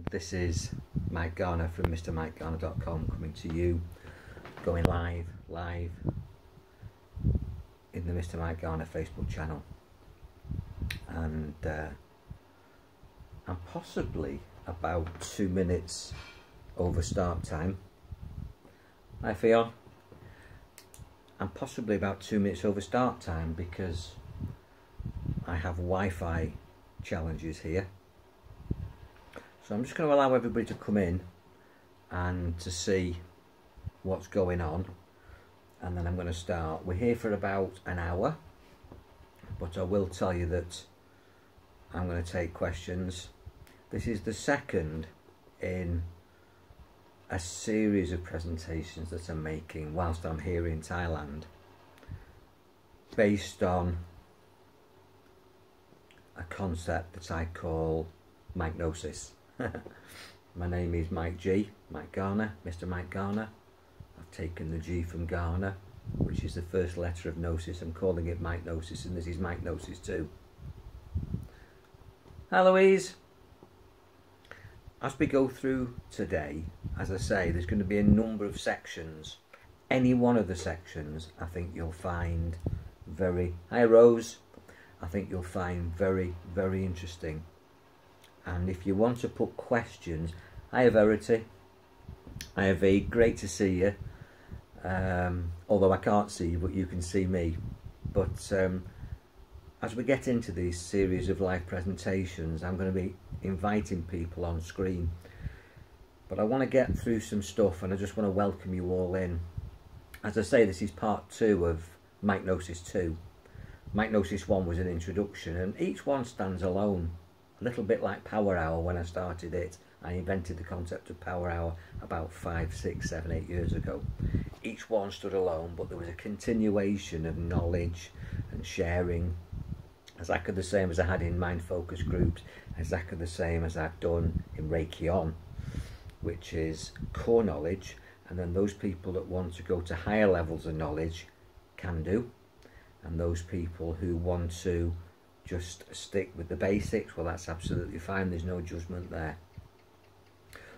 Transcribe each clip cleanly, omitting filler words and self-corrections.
This is Mike Garner from MrMikeGnosis.com coming to you, going live in the Mr. Mike Garner Facebook channel, and I'm possibly about 2 minutes over start time. Hi Fion. I'm possibly about 2 minutes over start time because I have Wi-Fi challenges here. So I'm just going to allow everybody to come in and to see what's going on, and then I'm going to start. We're here for about an hour, but I will tell you that I'm going to take questions. This is the second in a series of presentations that I'm making whilst I'm here in Thailand, based on a concept that I call MikeGnosis. My name is Mike G, Mike Garner, Mr. Mike Garner. I've taken the G from Garner, which is the first letter of Gnosis. I'm calling it MikeGnosis, and this is MikeGnosis too. Hi Louise. As we go through today, as I say, there's going to be a number of sections. Any one of the sections I think you'll find very... Hi Rose. I think you'll find very, very interesting. And if you want to put questions... Hi Verity. Hi V, great to see you. Although I can't see you, but you can see me. But as we get into these series of live presentations, I'm going to be inviting people on screen. But I want to get through some stuff, and I just want to welcome you all in. As I say, this is part 2 of MikeGnosis 2. MikeGnosis 1 was an introduction, and each one stands alone. A little bit like Power Hour. When I started it, I invented the concept of Power Hour about 5, 6, 7, 8 years ago. Each one stood alone, but there was a continuation of knowledge and sharing, exactly the same as I had in mind focus groups, exactly the same as I've done in Reiki On, which is core knowledge, and then those people that want to go to higher levels of knowledge can do, and those people who want to just stick with the basics, well, that's absolutely fine. There's no judgment there.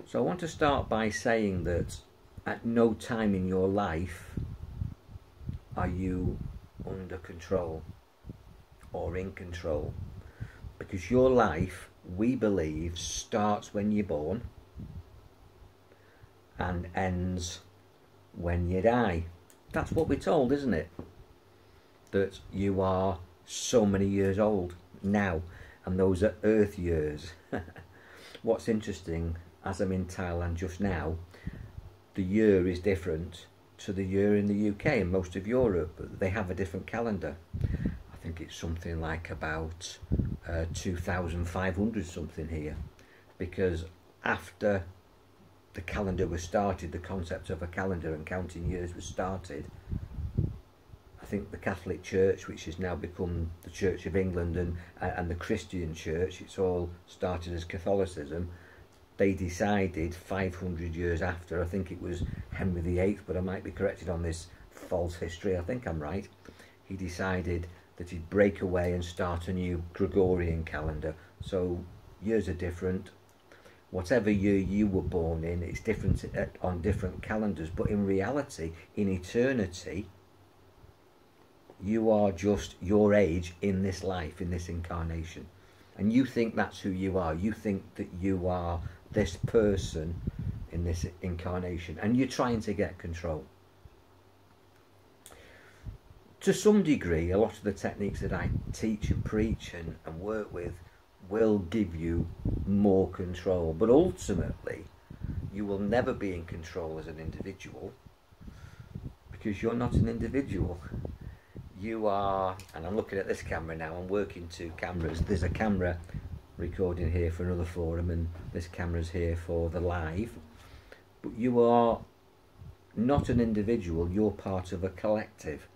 So I want to start by saying that at no time in your life are you under control or in control, because your life, we believe, starts when you're born and ends when you die. That's what we're told, isn't it? That you are so many years old now, and those are Earth years. What's interesting, as I'm in Thailand just now, the year is different to the year in the UK and most of Europe. They have a different calendar. I think it's something like about 2,500 something here, because after the calendar was started, the concept of a calendar and counting years was started, I think the Catholic Church, which has now become the Church of England, and the Christian Church, it's all started as Catholicism. They decided 500 years after, I think it was Henry VIII, but I might be corrected on this false history, I think I'm right, he decided that he'd break away and start a new Gregorian calendar. So years are different. Whatever year you were born in, it's different on different calendars, but in reality, in eternity, you are just your age in this life, in this incarnation. And you think that's who you are. You think that you are this person in this incarnation, and you're trying to get control. To some degree, a lot of the techniques that I teach and preach and work with will give you more control, but ultimately you will never be in control as an individual, because you're not an individual. You are, and I'm looking at this camera now, I'm working 2 cameras. There's a camera recording here for another forum, and this camera's here for the live. But you are not an individual, you're part of a collective.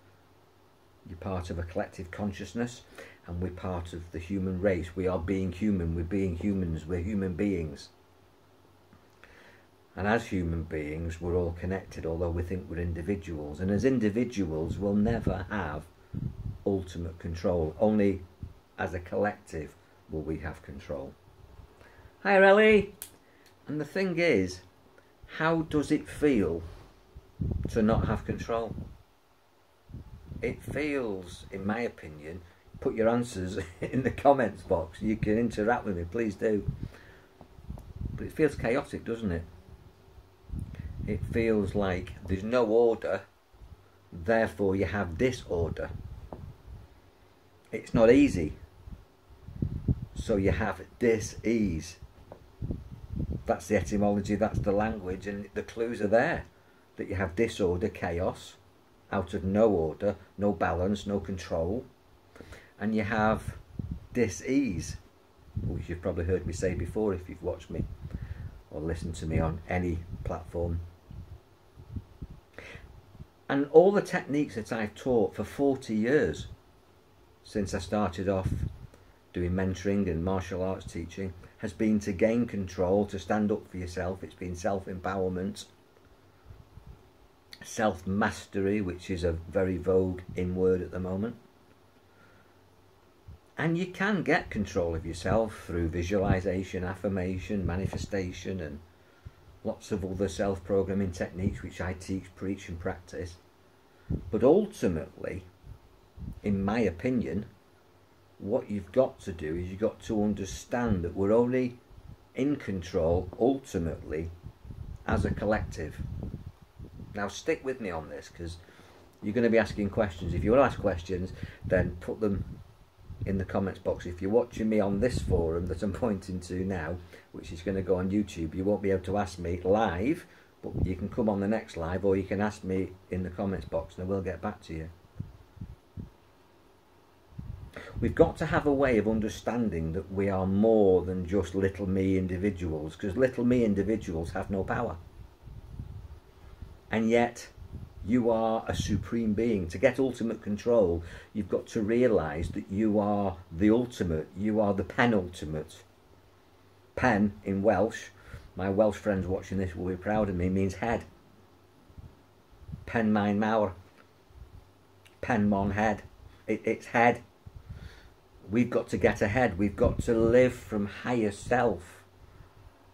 You're part of a collective consciousness, and we're part of the human race. We are being human, we're being humans, we're human beings. And as human beings, we're all connected, although we think we're individuals. And as individuals, we'll never have ultimate control. Only as a collective will we have control. Hi Ellie. And the thing is, how does it feel to not have control? It feels, in my opinion, put your answers in the comments box. You can interact with me, please do. But it feels chaotic, doesn't it? It feels like there's no order, therefore you have disorder. It's not easy, so you have dis-ease. That's the etymology, that's the language, and the clues are there. That you have disorder, chaos, out of no order, no balance, no control. And you have dis-ease, which you've probably heard me say before if you've watched me or listened to me on any platform. And all the techniques that I've taught for 40 years, since I started off doing mentoring and martial arts teaching, has been to gain control, to stand up for yourself. It's been self-empowerment, self-mastery, which is a very vogue in word at the moment. And you can get control of yourself through visualization, affirmation, manifestation, and lots of other self-programming techniques which I teach, preach and practice. But ultimately, in my opinion, what you've got to do is you've got to understand that we're only in control ultimately as a collective. Now stick with me on this, because you're going to be asking questions. If you want to ask questions, then put them in the comments box. If you're watching me on this forum that I'm pointing to now, which is going to go on YouTube, you won't be able to ask me live, but you can come on the next live, or you can ask me in the comments box and I will get back to you. We've got to have a way of understanding that we are more than just little me individuals, because little me individuals have no power. And yet, you are a supreme being. To get ultimate control, you've got to realise that you are the ultimate, you are the penultimate. Pen in Welsh, my Welsh friends watching this will be proud of me, means head. Pen mein mawr. Pen mon head. It's head. We've got to get ahead. We've got to live from higher self.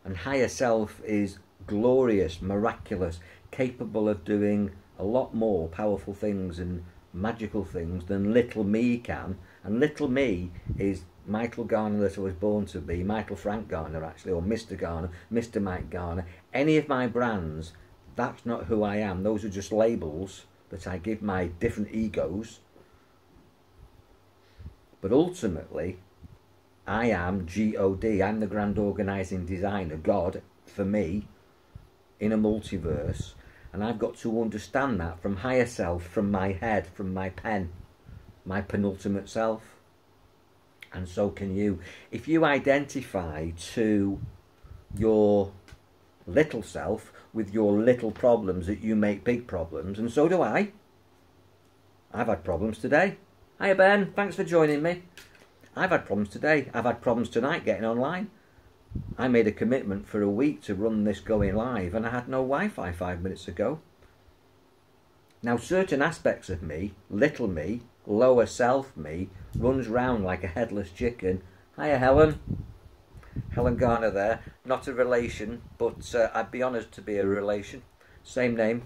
And higher self is glorious, miraculous, capable of doing a lot more powerful things and magical things than little me can. And little me is Michael Garner that I was born to be, Michael Frank Garner actually, or Mr. Garner, Mr. Mike Garner. Any of my brands, that's not who I am. Those are just labels that I give my different egos. But ultimately, I am G-O-D. I'm the grand organising designer, God, for me, in a multiverse. And I've got to understand that from higher self, from my head, from my pen, my penultimate self. And so can you. If you identify to your little self with your little problems that you make big problems, and so do I. I've had problems today. Hiya Ben, thanks for joining me. I've had problems today. I've had problems tonight getting online. I made a commitment for a week to run this going live and I had no Wi-Fi 5 minutes ago. Now certain aspects of me, little me, lower self me, runs round like a headless chicken. Hiya Helen. Helen Garner there. Not a relation, but I'd be honoured to be a relation. Same name.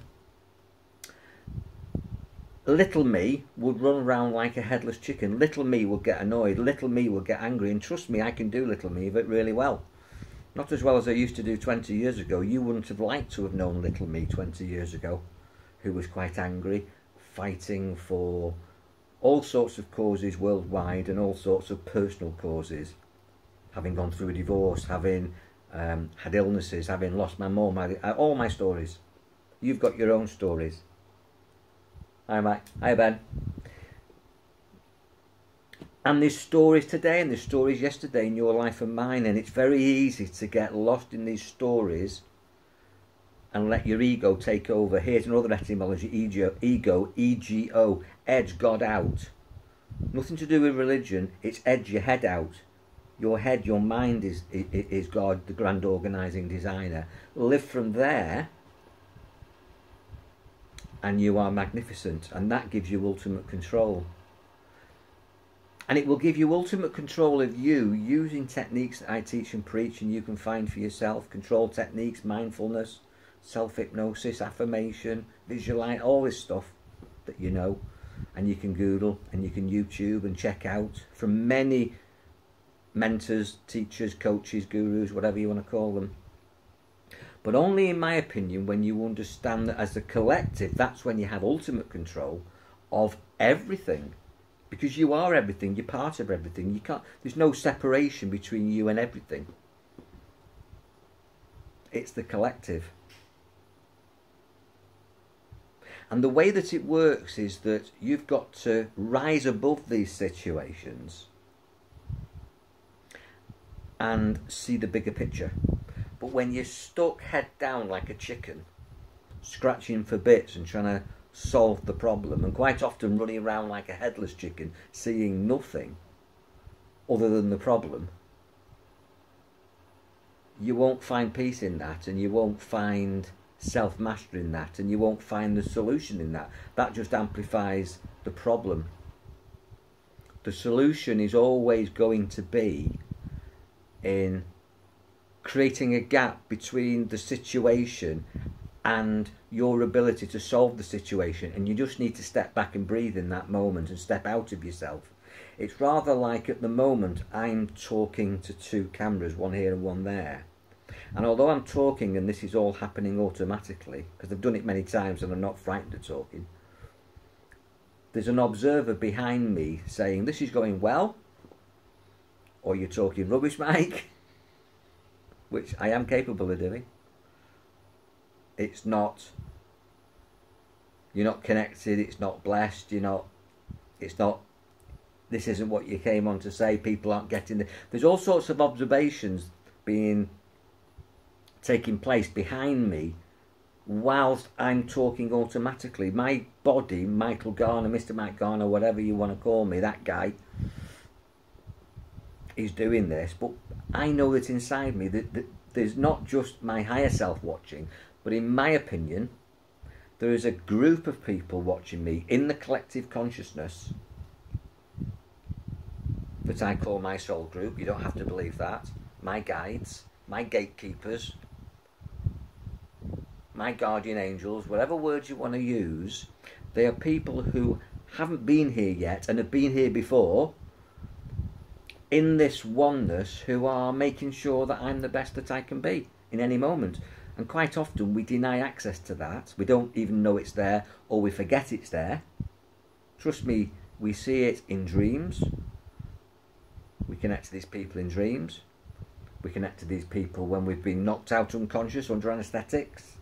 Little me would run around like a headless chicken. Little me would get annoyed. Little me would get angry. And trust me, I can do little me really well. Not as well as I used to do 20 years ago. You wouldn't have liked to have known little me 20 years ago, who was quite angry, fighting for all sorts of causes worldwide and all sorts of personal causes. Having gone through a divorce, having had illnesses, having lost my mum, all my stories. You've got your own stories. Hi Mike. Hi Ben. And there's stories today and there's stories yesterday in your life and mine, and it's very easy to get lost in these stories and let your ego take over. Here's another etymology, ego, E-G-O, edge God out. Nothing to do with religion, it's edge your head out. Your head, your mind is God, the grand organising designer. Live from there and you are magnificent, and that gives you ultimate control. And it will give you ultimate control of you using techniques that I teach and preach and you can find for yourself. Control techniques, mindfulness, self-hypnosis, affirmation, visualize, all this stuff that you know. And you can Google and you can YouTube and check out from many mentors, teachers, coaches, gurus, whatever you want to call them. But only in my opinion, when you understand that as a collective, that's when you have ultimate control of everything. Because you are everything, you're part of everything. You can't, there's no separation between you and everything. It's the collective. And the way that it works is that you've got to rise above these situations and see the bigger picture. But when you're stuck head down like a chicken, scratching for bits and trying to solve the problem, and quite often running around like a headless chicken, seeing nothing other than the problem, you won't find peace in that, and you won't find self-mastery in that, and you won't find the solution in that. That just amplifies the problem. The solution is always going to be in creating a gap between the situation and your ability to solve the situation, and you just need to step back and breathe in that moment and step out of yourself. It's rather like at the moment I'm talking to two cameras, one here and one there, and although I'm talking and this is all happening automatically because I've done it many times and I'm not frightened of talking, there's an observer behind me saying this is going well, or you're talking rubbish, Mike, which I am capable of doing. It's not, you're not connected, it's not blessed, it's not, this isn't what you came on to say, people aren't getting it. There's all sorts of observations taking place behind me whilst I'm talking automatically. My body, Michael Garner, Mr. Mike Garner, whatever you want to call me, that guy, is doing this, but I know that inside me that there's not just my higher self watching, but in my opinion, there is a group of people watching me in the collective consciousness that I call my soul group. You don't have to believe that. My guides, my gatekeepers, my guardian angels, whatever words you want to use, they are people who haven't been here yet and have been here before in this oneness, who are making sure that I'm the best that I can be in any moment. And quite often we deny access to that. We don't even know it's there, or we forget it's there. Trust me, we see it in dreams. We connect to these people in dreams. We connect to these people when we've been knocked out unconscious under anaesthetics.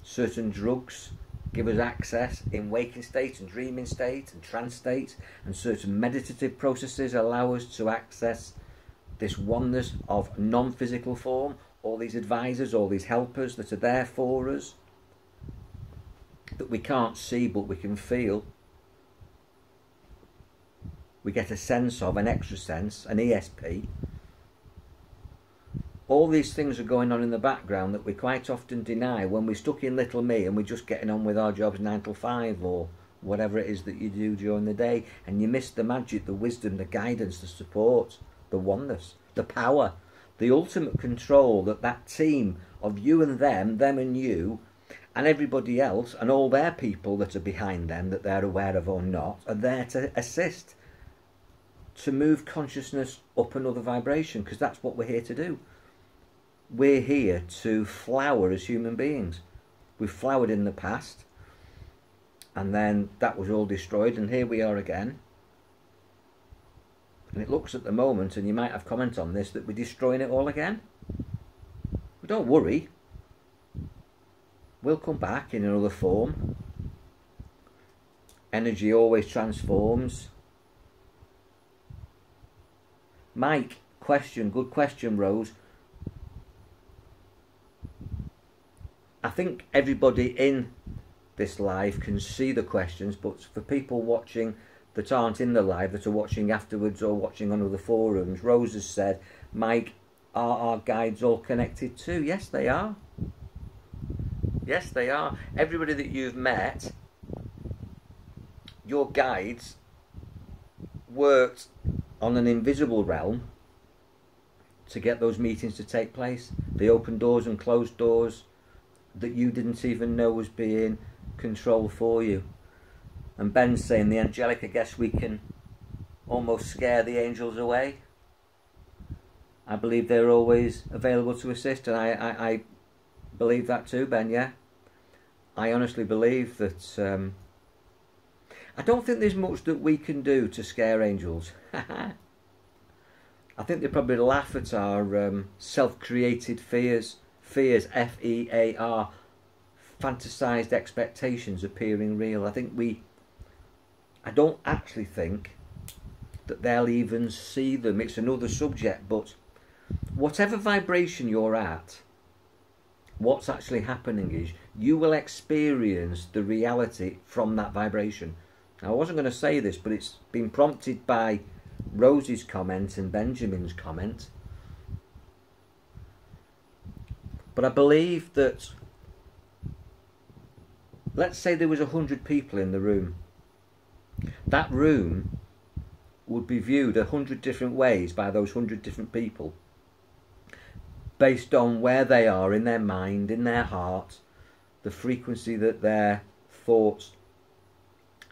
Certain drugs give us access in waking state and dreaming state and trance state, and certain meditative processes allow us to access this oneness of non-physical form. All these advisors, all these helpers that are there for us, that we can't see but we can feel. We get a sense of, an extra sense, an ESP. All these things are going on in the background that we quite often deny when we're stuck in little me and we're just getting on with our jobs 9 till 5 or whatever it is that you do during the day, and you miss the magic, the wisdom, the guidance, the support, the oneness, the power, the ultimate control that team of you and them and you and everybody else and all their people that are behind them that they're aware of or not are there to assist, to move consciousness up another vibration, because that's what we're here to do. We're here to flower as human beings. We've flowered in the past and then that was all destroyed, and here we are again. And it looks at the moment, and you might have comment on this, that we're destroying it all again. But don't worry, we'll come back in another form. Energy always transforms. Mike, question, good question, Rose. I think everybody in this live can see the questions, but for people watching that aren't in the live, that are watching afterwards or watching on other forums, Rose has said, Mike, are our guides all connected too? Yes, they are. Yes, they are. Everybody that you've met, your guides worked on an invisible realm to get those meetings to take place. They opened doors and closed doors that you didn't even know was being controlled for you. And Ben's saying the angelic, I guess we can almost scare the angels away. I believe they're always available to assist, and I believe that too, Ben, yeah. I honestly believe that I don't think there's much that we can do to scare angels. I think they probably laugh at our self-created fears, F-E-A-R, fantasized expectations appearing real. I don't actually think that they'll even see them. It's another subject, but whatever vibration you're at, what's actually happening is you will experience the reality from that vibration. Now, I wasn't going to say this, but it's been prompted by Rosie's comment and Benjamin's comment. But I believe that, let's say there was 100 people in the room. That room would be viewed 100 different ways by those 100 different people, based on where they are in their mind, in their heart, the frequency that their thoughts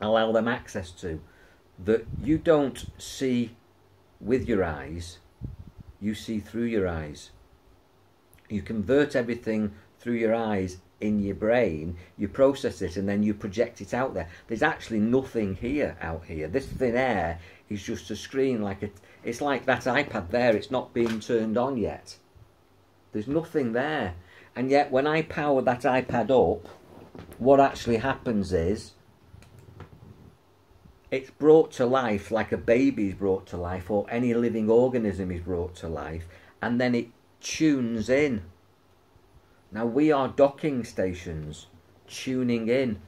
allow them access to, that you don't see with your eyes, you see through your eyes. You convert everything through your eyes in your brain, you process it, and then you project it out there. There's actually nothing here, out here. This thin air is just a screen, it's like that iPad there, it's not being turned on yet. There's nothing there. And yet when I power that iPad up, what actually happens is it's brought to life like a baby is brought to life, or any living organism is brought to life, and then it tunes in. Now we are docking stations, tuning in.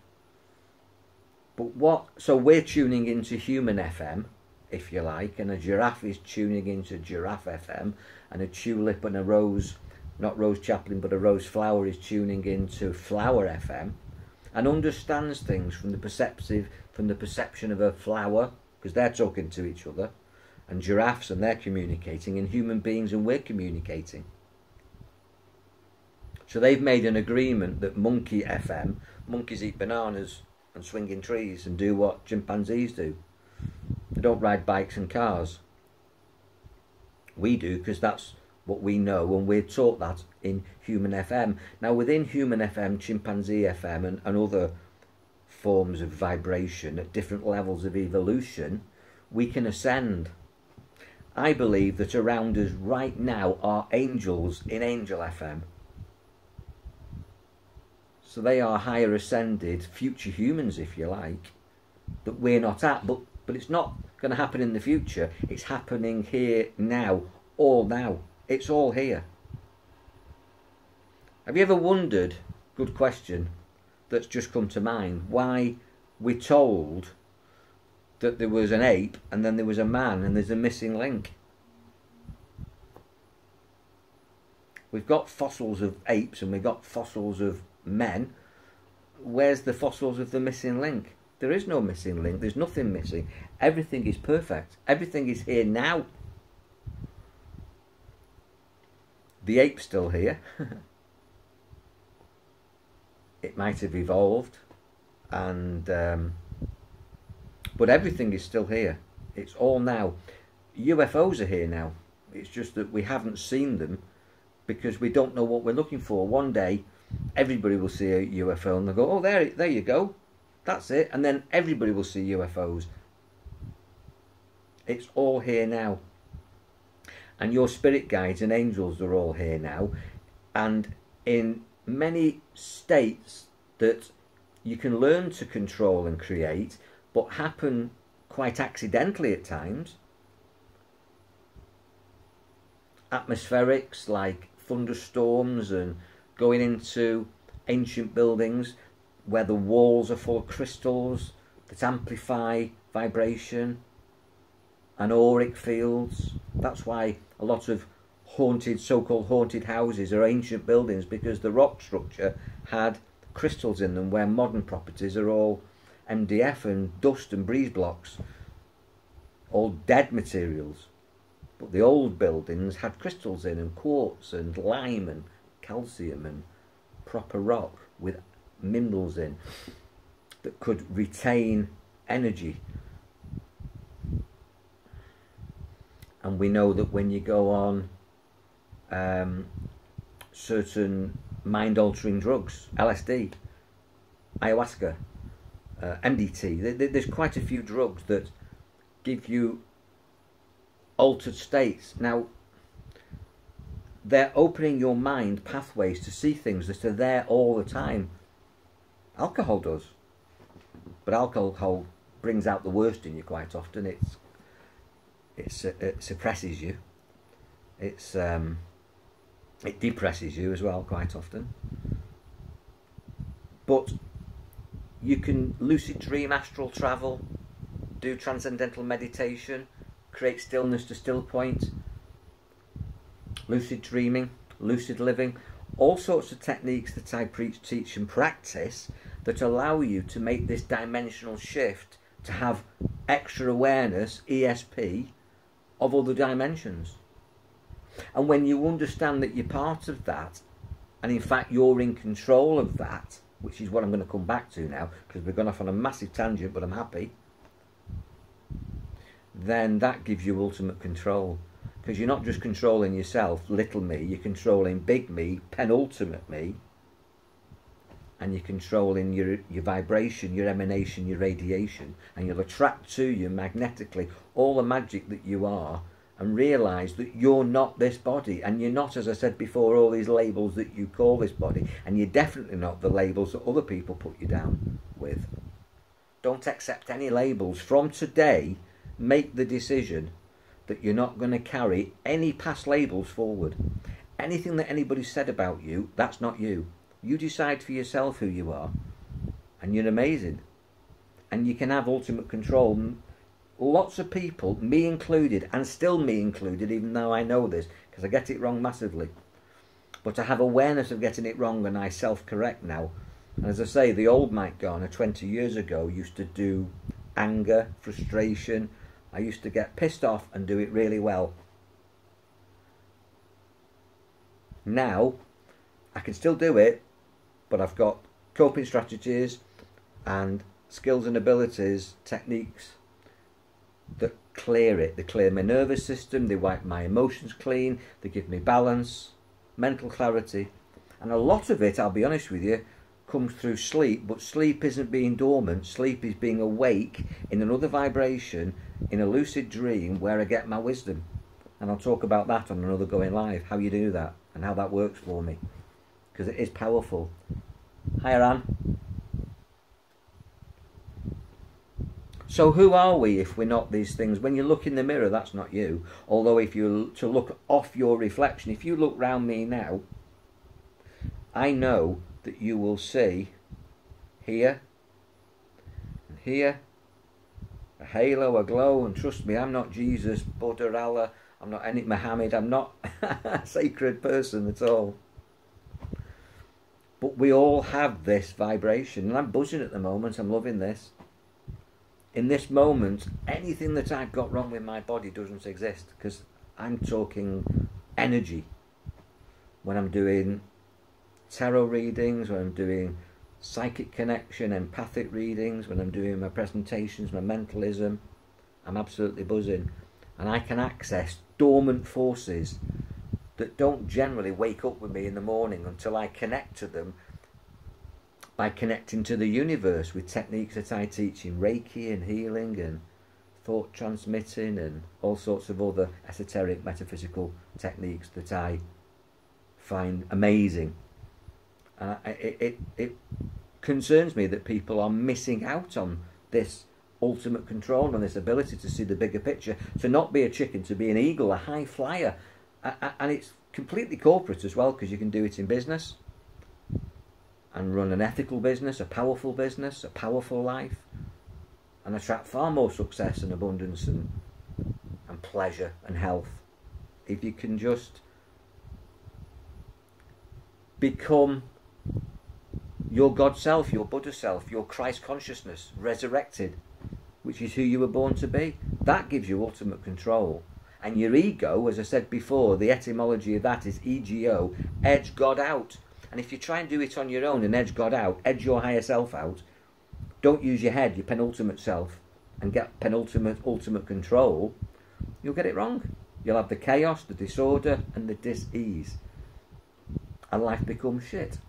But so we're tuning into human FM, if you like, and a giraffe is tuning into giraffe FM, and a tulip and a rose, not Rose Chaplin, but a rose flower is tuning into flower FM, and understands things from the perception of a flower, because they're talking to each other, and giraffes and they're communicating, and human beings and we're communicating. So they've made an agreement that monkey FM, monkeys eat bananas and swing in trees and do what chimpanzees do. They don't ride bikes and cars. We do, because that's what we know, and we're taught that in human FM. Now within human FM, chimpanzee FM and other forms of vibration at different levels of evolution, we can ascend. I believe that around us right now are angels in angel FM. So they are higher ascended future humans, if you like, that we're not at. But it's not going to happen in the future. It's happening here now, all now. It's all here. Have you ever wondered, good question, that's just come to mind, why we're told that there was an ape and then there was a man and there's a missing link? We've got fossils of apes and we've got fossils of men. Where's the fossils of the missing link? There is no missing link. There's nothing missing. Everything is perfect. Everything is here now. The ape's still here. It might have evolved, and but everything is still here. It's all now. UFOs are here now. It's just that we haven't seen them because we don't know what we're looking for. One day everybody will see a UFO and they'll go, oh, there you go, that's it, and then everybody will see UFOs. It's all here now. And your spirit guides and angels are all here now, and in many states that you can learn to control and create, but happen quite accidentally at times. Atmospherics like thunderstorms and going into ancient buildings where the walls are full of crystals that amplify vibration, and auric fields. That's why a lot of haunted, so-called haunted houses are ancient buildings, because the rock structure had crystals in them, where modern properties are all MDF and dust and breeze blocks. all dead materials. But the old buildings had crystals in, and quartz and lime and calcium and proper rock with minerals in that could retain energy. And we know that when you go on certain mind-altering drugs, LSD, ayahuasca, MDT, there's quite a few drugs that give you altered states. Now, they're opening your mind pathways to see things that are there all the time. Alcohol does, but alcohol brings out the worst in you quite often. It suppresses you. It depresses you as well quite often. But you can lucid dream, astral travel, do transcendental meditation, create stillness to still point, lucid dreaming, lucid living, all sorts of techniques that I preach, teach and practice that allow you to make this dimensional shift, to have extra awareness, ESP, of other dimensions. And when you understand that you're part of that, and in fact you're in control of that, which is what I'm going to come back to now, because we've gone off on a massive tangent, but I'm happy, then that gives you ultimate control. Because you're not just controlling yourself, little me, you're controlling big me, penultimate me, and you're controlling your vibration, your emanation, your radiation, and you'll attract to you magnetically all the magic that you are, and realise that you're not this body, and you're not, as I said before, all these labels that you call this body, and you're definitely not the labels that other people put you down with. Don't accept any labels. From today, make the decision that you're not going to carry any past labels forward. Anything that anybody said about you, that's not you. You decide for yourself who you are, and you're amazing, and you can have ultimate control. Lots of people, me included, and still me included, even though I know this, because I get it wrong massively, but I have awareness of getting it wrong, and I self-correct now. And as I say, the old Mike Garner 20 years ago used to do anger, frustration. I used to get pissed off and do it really well. Now I can still do it, but I've got coping strategies and skills and abilities, techniques that clear it. They clear my nervous system, they wipe my emotions clean, they give me balance, mental clarity. And a lot of it, I'll be honest with you, comes through sleep. But sleep isn't being dormant, sleep is being awake in another vibration, in a lucid dream where I get my wisdom. And I'll talk about that on another Going Live, how you do that and how that works for me, because it is powerful. Hi Anne. So who are we if we're not these things? When you look in the mirror, that's not you. Although if you to look off your reflection, if you look round me now, I know that you will see here and here a halo, a glow. And trust me, I'm not Jesus, Buddha, Allah, I'm not any Muhammad, I'm not a sacred person at all. But we all have this vibration, and I'm buzzing at the moment. I'm loving this. In this moment, anything that I've got wrong with my body doesn't exist, because I'm talking energy. When I'm doing tarot readings, when I'm doing psychic connection, empathic readings, when I'm doing my presentations, my mentalism, I'm absolutely buzzing. And I can access dormant forces that don't generally wake up with me in the morning until I connect to them by connecting to the universe with techniques that I teach in Reiki and healing and thought transmitting and all sorts of other esoteric metaphysical techniques that I find amazing. It concerns me that people are missing out on this ultimate control and this ability to see the bigger picture, to not be a chicken, to be an eagle, a high flyer. And it's completely corporate as well, because you can do it in business and run an ethical business, a powerful life, and attract far more success and abundance and pleasure and health if you can just become your God self, your Buddha self, your Christ consciousness, resurrected, which is who you were born to be. That gives you ultimate control. And your ego, as I said before, the etymology of that is ego, edge God out. And if you try and do it on your own and edge God out, edge your higher self out, don't use your head, your penultimate self, and get ultimate control, you'll get it wrong. You'll have the chaos, the disorder, and the dis-ease. And life becomes shit.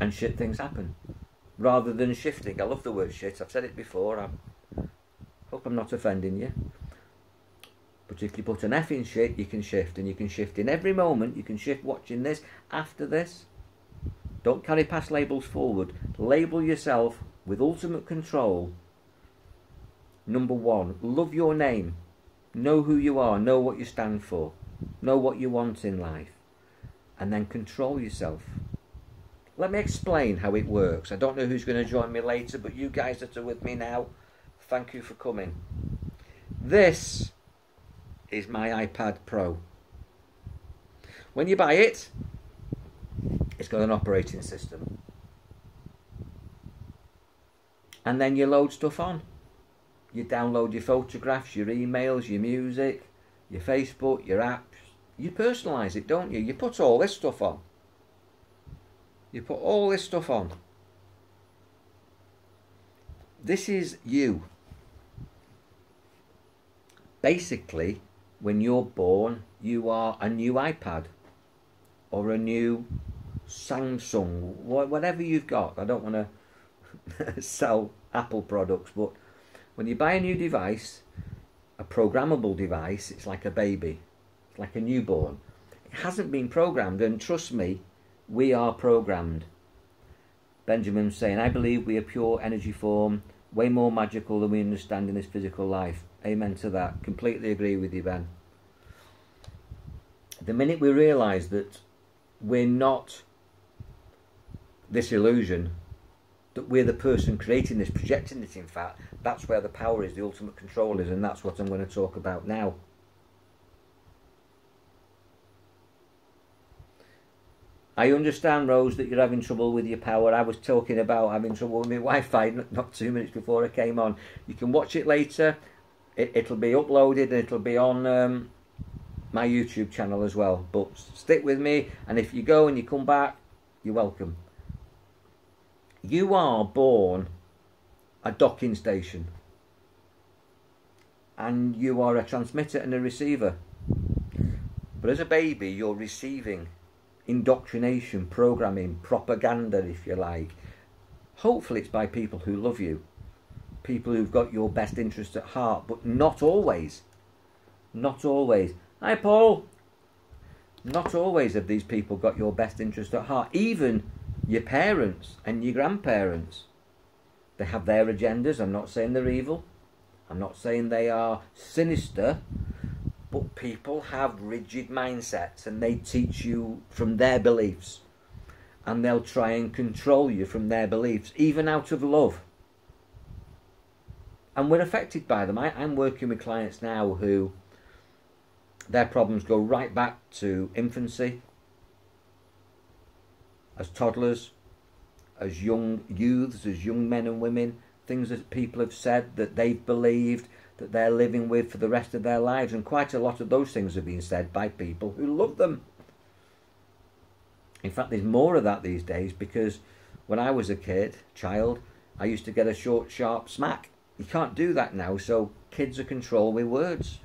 And shit things happen. Rather than shifting. I love the word shit. I've said it before. I hope I'm not offending you. But if you put an F in shit, you can shift. And you can shift in every moment. You can shift watching this, after this. Don't carry past labels forward. Label yourself with ultimate control. Number one, love your name. Know who you are. Know what you stand for. Know what you want in life. And then control yourself. Let me explain how it works. I don't know who's going to join me later, but you guys that are with me now, thank you for coming. This is my iPad Pro. When you buy it, it's got an operating system. And then you load stuff on. You download your photographs, your emails, your music, your Facebook, your apps. You personalise it, don't you? You put all this stuff on. You put all this stuff on. This is you. Basically, when you're born, you are a new iPad or a new Samsung, whatever you've got. I don't want to sell Apple products, but when you buy a new device, a programmable device, it's like a baby. It's like a newborn. It hasn't been programmed, and trust me, we are programmed. Benjamin's saying, I believe we are pure energy form, way more magical than we understand in this physical life. Amen to that. Completely agree with you, Ben. The minute we realise that we're not this illusion, that we're the person creating this, projecting it, in fact, that's where the power is, the ultimate control is, and that's what I'm going to talk about now. I understand, Rose, that you're having trouble with your power. I was talking about having trouble with my Wi-Fi not 2 minutes before I came on. You can watch it later. It'll be uploaded and it'll be on my YouTube channel as well. But stick with me, and if you go and you come back, you're welcome. You are born a docking station. And you are a transmitter and a receiver. But as a baby, you're receiving indoctrination, programming, propaganda, if you like. Hopefully it's by people who love you, people who've got your best interest at heart, but not always. Not always. Hi, Paul. Not always have these people got your best interest at heart. Even your parents and your grandparents, they have their agendas. I'm not saying they're evil. I'm not saying they are sinister. But people have rigid mindsets, and they teach you from their beliefs, and they'll try and control you from their beliefs, even out of love. And we're affected by them. I'm working with clients now who their problems go right back to infancy, as toddlers, as young youths, as young men and women, things that people have said that they've believed, that they're living with for the rest of their lives. And quite a lot of those things have been said by people who love them. In fact, there's more of that these days, because when I was a child, I used to get a short, sharp smack. You can't do that now, so kids are controlled with words.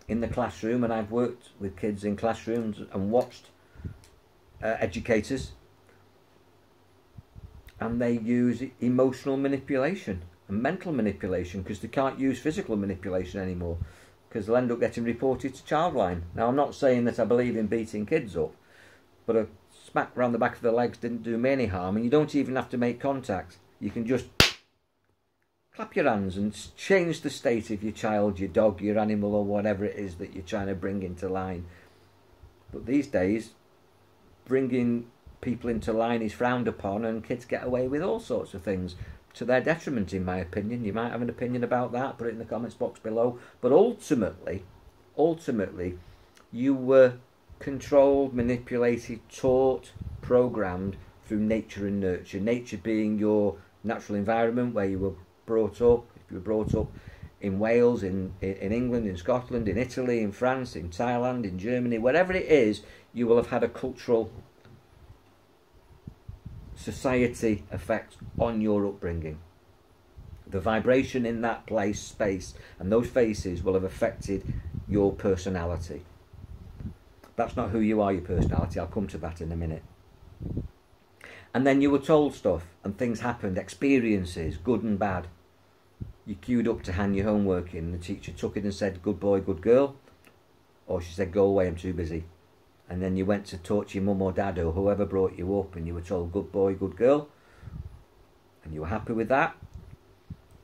In the classroom, and I've worked with kids in classrooms and watched educators, and they use emotional manipulation and mental manipulation, because they can't use physical manipulation anymore, because they'll end up getting reported to Childline. Now, I'm not saying that I believe in beating kids up, but a smack round the back of the legs didn't do me any harm, and you don't even have to make contact. You can just clap your hands and change the state of your child, your dog, your animal, or whatever it is that you're trying to bring into line. But these days, bringing people into line is frowned upon, and kids get away with all sorts of things, to their detriment, in my opinion. You might have an opinion about that, put it in the comments box below. But ultimately, you were controlled, manipulated, taught, programmed through nature and nurture. Nature being your natural environment where you were brought up. If you were brought up in Wales, in England, in Scotland, in Italy, in France, in Thailand, in Germany, wherever it is, you will have had a cultural society effect on your upbringing. The vibration in that place, space, and those faces will have affected your personality. That's not who you are, your personality. I'll come to that in a minute. And then you were told stuff, and things happened, experiences, good and bad. You queued up to hand your homework in, and the teacher took it and said, good boy, good girl. Or she said, go away, I'm too busy. And then you went to talk to your mum or dad or whoever brought you up, and you were told, good boy, good girl. And you were happy with that.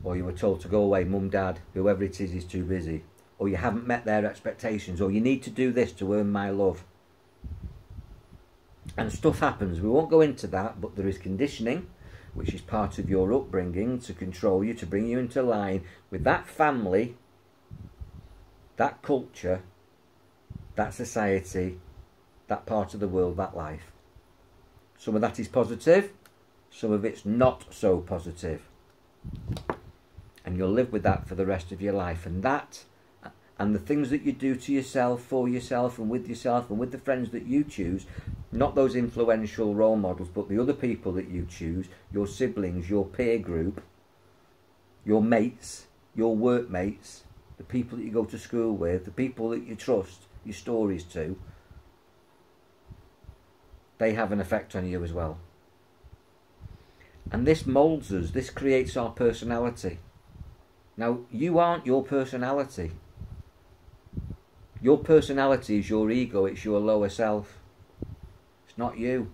Or you were told to go away, mum, dad, whoever it is too busy. Or you haven't met their expectations. Or you need to do this to earn my love. And stuff happens. We won't go into that, but there is conditioning, which is part of your upbringing, to control you, to bring you into line with that family, that culture, that society, that part of the world, that life. Some of that is positive, some of it's not so positive. And you'll live with that for the rest of your life. And that, and the things that you do to yourself, for yourself, and with the friends that you choose, not those influential role models, but the other people that you choose, your siblings, your peer group, your mates, your workmates, the people that you go to school with, the people that you trust your stories to, they have an effect on you as well. And this moulds us, this creates our personality. Now, you aren't your personality. Your personality is your ego, it's your lower self. It's not you.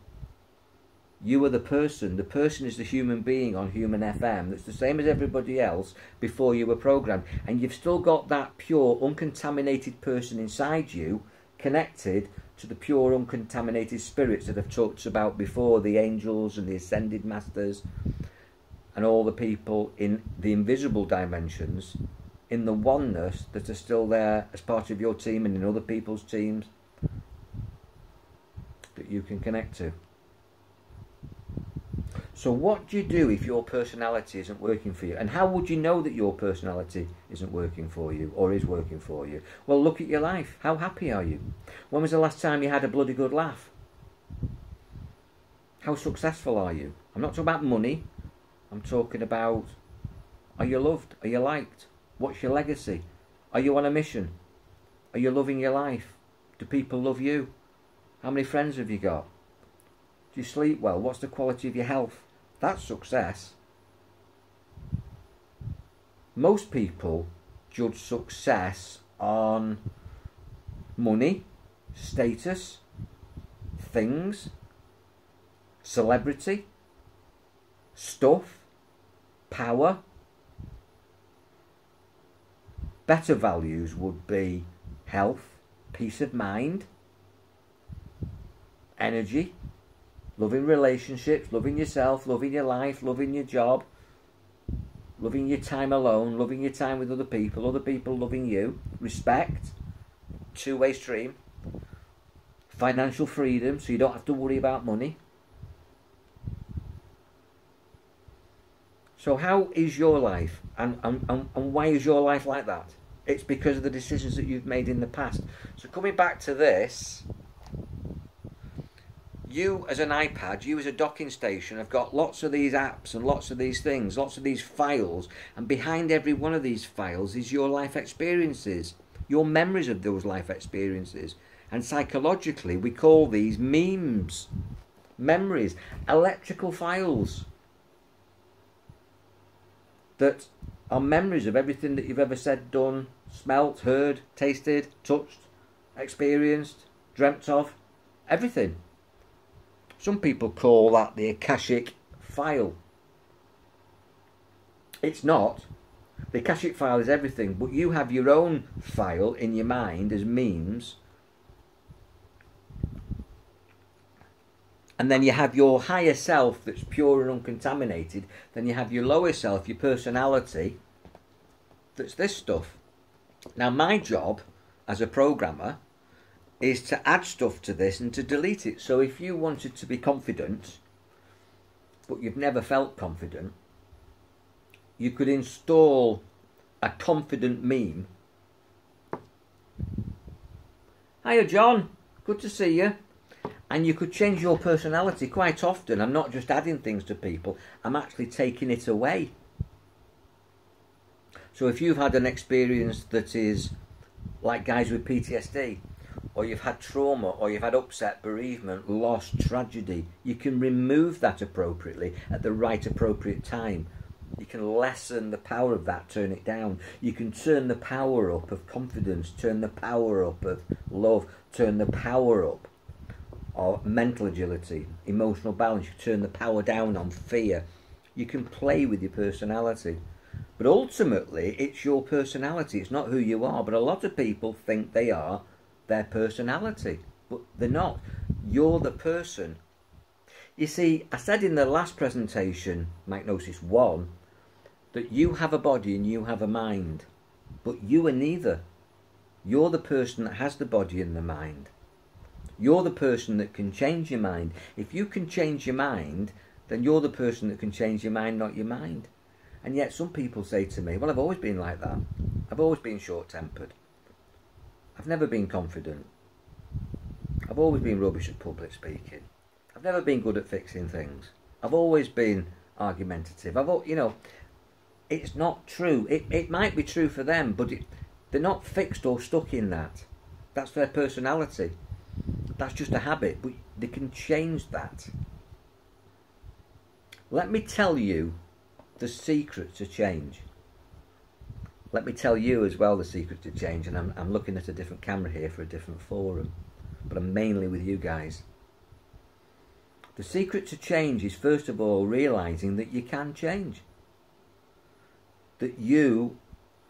You are the person. The person is the human being on Human FM that's the same as everybody else before you were programmed. And you've still got that pure, uncontaminated person inside you connected to the pure, uncontaminated spirits that I've talked about before, the angels and the ascended masters and all the people in the invisible dimensions, in the oneness that are still there as part of your team and in other people's teams that you can connect to. So what do you do if your personality isn't working for you? And how would you know that your personality isn't working for you or is working for you? Well, look at your life. How happy are you? When was the last time you had a bloody good laugh? How successful are you? I'm not talking about money. I'm talking about, are you loved? Are you liked? What's your legacy? Are you on a mission? Are you loving your life? Do people love you? How many friends have you got? Do you sleep well? What's the quality of your health? That's success. Most people judge success on money, status, things, celebrity, stuff, power. Better values would be health, peace of mind, energy, loving relationships, loving yourself, loving your life, loving your job, loving your time alone, loving your time with other people loving you, respect, two-way stream, financial freedom so you don't have to worry about money. So how is your life, and why is your life like that? It's because of the decisions that you've made in the past. So coming back to this, you as an iPad, you as a docking station have got lots of these apps and lots of these things, lots of these files, and behind every one of these files is your life experiences, your memories of those life experiences. And psychologically we call these memes, memories, electrical files that are memories of everything that you've ever said, done, smelt, heard, tasted, touched, experienced, dreamt of, everything. Some people call that the Akashic file. It's not. The Akashic file is everything, but you have your own file in your mind as memes. And then you have your higher self that's pure and uncontaminated. Then you have your lower self, your personality, that's this stuff. Now my job as a programmer is to add stuff to this and to delete it. So if you wanted to be confident, but you've never felt confident, you could install a confident meme. Hiya John, good to see you. And you could change your personality quite often. I'm not just adding things to people, I'm actually taking it away. So if you've had an experience that is like guys with PTSD, or you've had trauma, or you've had upset, bereavement, loss, tragedy, you can remove that appropriately at the right appropriate time. You can lessen the power of that, turn it down. You can turn the power up of confidence, turn the power up of love, turn the power up of mental agility, emotional balance. You turn the power down on fear. You can play with your personality. But ultimately, it's your personality. It's not who you are. But a lot of people think they are their personality. But they're not. You're the person. You see, I said in the last presentation, MikeGnosis 1, that you have a body and you have a mind. But you are neither. You're the person that has the body and the mind. You're the person that can change your mind. If you can change your mind, then you're the person that can change your mind, not your mind. And yet some people say to me, well, I've always been like that. I've always been short-tempered. I've never been confident. I've always been rubbish at public speaking. I've never been good at fixing things. I've always been argumentative. It's not true. It might be true for them, but they're not fixed or stuck in that. That's their personality. That's just a habit, but they can change that. Let me tell you the secret to change. Let me tell you as well the secret to change, and I'm looking at a different camera here for a different forum, but I'm mainly with you guys. The secret to change is first of all realising that you can change. That you,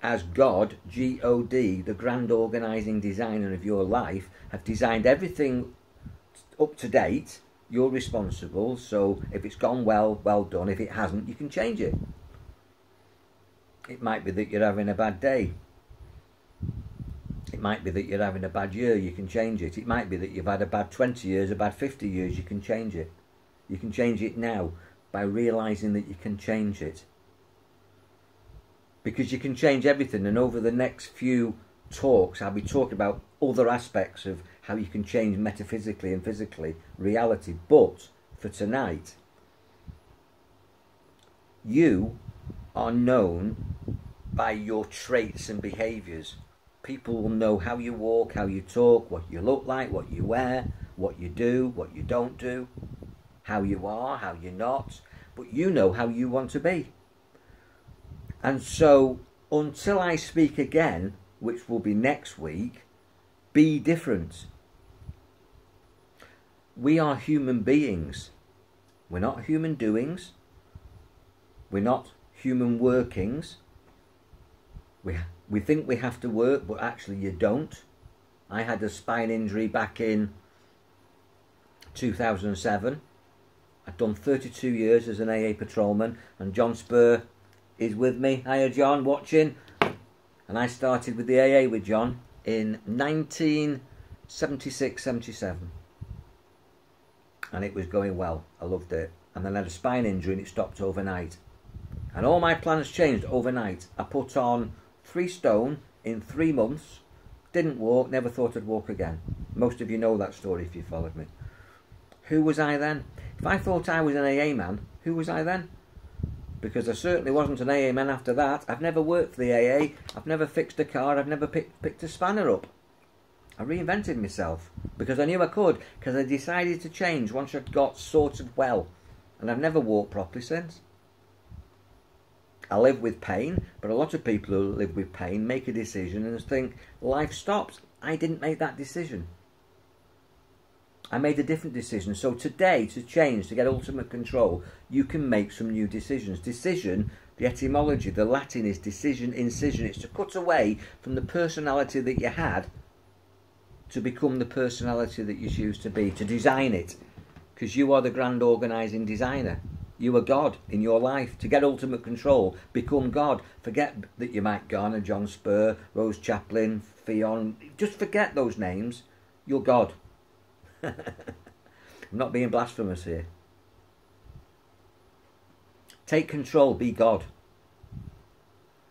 as God, G-O-D, the grand organising designer of your life, have designed everything up to date. You're responsible, so if it's gone well, well done. If it hasn't, you can change it. It might be that you're having a bad day. It might be that you're having a bad year, you can change it. It might be that you've had a bad 20 years, a bad 50 years, you can change it. You can change it now by realising that you can change it. Because you can change everything, and over the next few talks I'll be talking about other aspects of how you can change metaphysically and physically reality. But for tonight, you are known by your traits and behaviours. People will know how you walk, how you talk, what you look like, what you wear, what you do, what you don't do, how you are, how you're not. But you know how you want to be. And so until I speak again, which will be next week, be different. We are human beings. We're not human doings. We're not human workings. We think we have to work, but actually you don't. I had a spine injury back in 2007. I've done 32 years as an AA patrolman, and John Spur is with me. Hiya John, watching. And I started with the AA with John in 1976-77. And it was going well. I loved it. And then I had a spine injury and it stopped overnight. And all my plans changed overnight. I put on 3 stone in 3 months. Didn't walk, never thought I'd walk again. Most of you know that story if you followed me. Who was I then? If I thought I was an AA man, who was I then? Because I certainly wasn't an AA man after that. I've never worked for the AA. I've never fixed a car. I've never picked a spanner up. I reinvented myself because I knew I could, because I decided to change once I'd got sort of well. And I've never walked properly since. I live with pain, but a lot of people who live with pain make a decision and think life stops. I didn't make that decision. I made a different decision. So today, to change, to get ultimate control, you can make some new decisions. Decision, the etymology, the Latin is decision, incision. It's to cut away from the personality that you had to become the personality that you choose to be, to design it. Because you are the grand organising designer. You are God in your life. To get ultimate control, become God. Forget that you're Mike Garner, John Spur, Rose Chaplin, Fionn. Just forget those names. You're God. I'm not being blasphemous here. Take control, be God.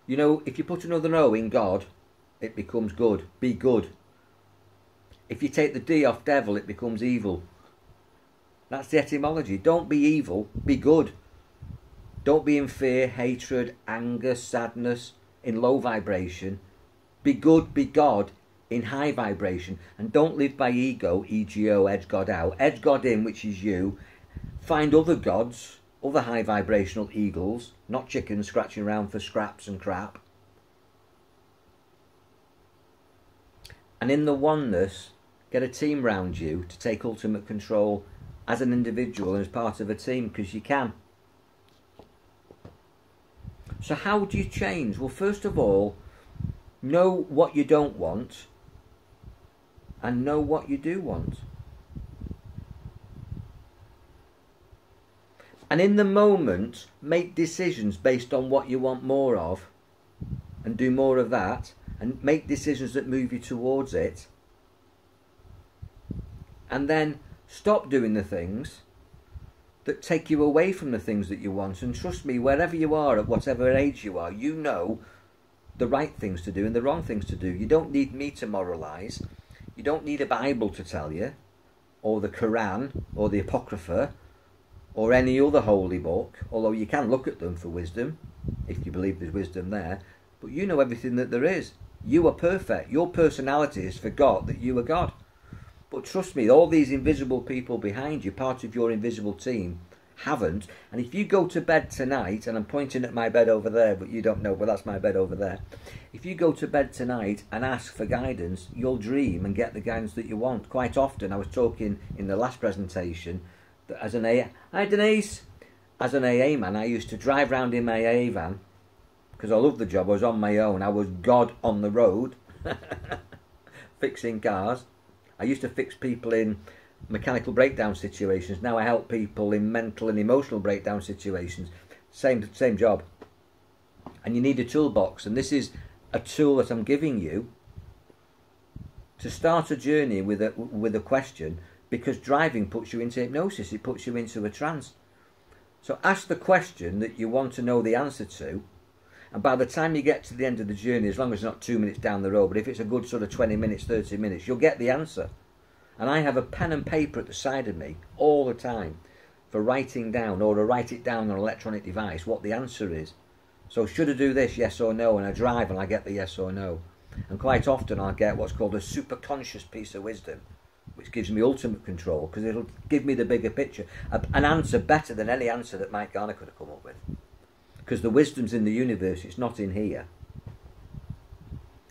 You know, if you put another O in God, it becomes good. Be good. If you take the D off devil, it becomes evil. That's the etymology. Don't be evil, be good. Don't be in fear, hatred, anger, sadness, in low vibration. Be good, be God, in high vibration. And don't live by ego, ego, edge God out. Edge God in, which is you. Find other gods, other high vibrational eagles, not chickens scratching around for scraps and crap. And in the oneness, get a team round you to take ultimate control as an individual and as part of a team, because you can. So how do you change? Well, first of all, know what you don't want and know what you do want. And in the moment, make decisions based on what you want more of and do more of that, and make decisions that move you towards it. And then stop doing the things that take you away from the things that you want. And trust me, wherever you are, at whatever age you are, you know the right things to do and the wrong things to do. You don't need me to moralise. You don't need a Bible to tell you, or the Quran, or the Apocrypha, or any other holy book, although you can look at them for wisdom, if you believe there's wisdom there. But you know everything that there is. You are perfect. Your personality has forgot that you are God. But trust me, all these invisible people behind you, part of your invisible team, haven't. And if you go to bed tonight, and I'm pointing at my bed over there, but you don't know, but that's my bed over there. If you go to bed tonight and ask for guidance, you'll dream and get the guidance that you want. Quite often, I was talking in the last presentation, that as an AA, hi Denise, as an AA man, I used to drive round in my AA van, because I loved the job. I was on my own. I was God on the road, fixing cars. I used to fix people in mechanical breakdown situations. Now I help people in mental and emotional breakdown situations. Same job. And you need a toolbox. And this is a tool that I'm giving you to start a journey with a question, because driving puts you into hypnosis. It puts you into a trance. So ask the question that you want to know the answer to. And by the time you get to the end of the journey, as long as it's not 2 minutes down the road, but if it's a good sort of 20 minutes, 30 minutes, you'll get the answer. And I have a pen and paper at the side of me all the time for writing down, or to write it down on an electronic device, what the answer is. So should I do this, yes or no? And I drive and I get the yes or no. And quite often I'll get what's called a superconscious piece of wisdom, which gives me ultimate control, because it'll give me the bigger picture. An answer better than any answer that Mike Garner could have come up with. Because the wisdom's in the universe, it's not in here.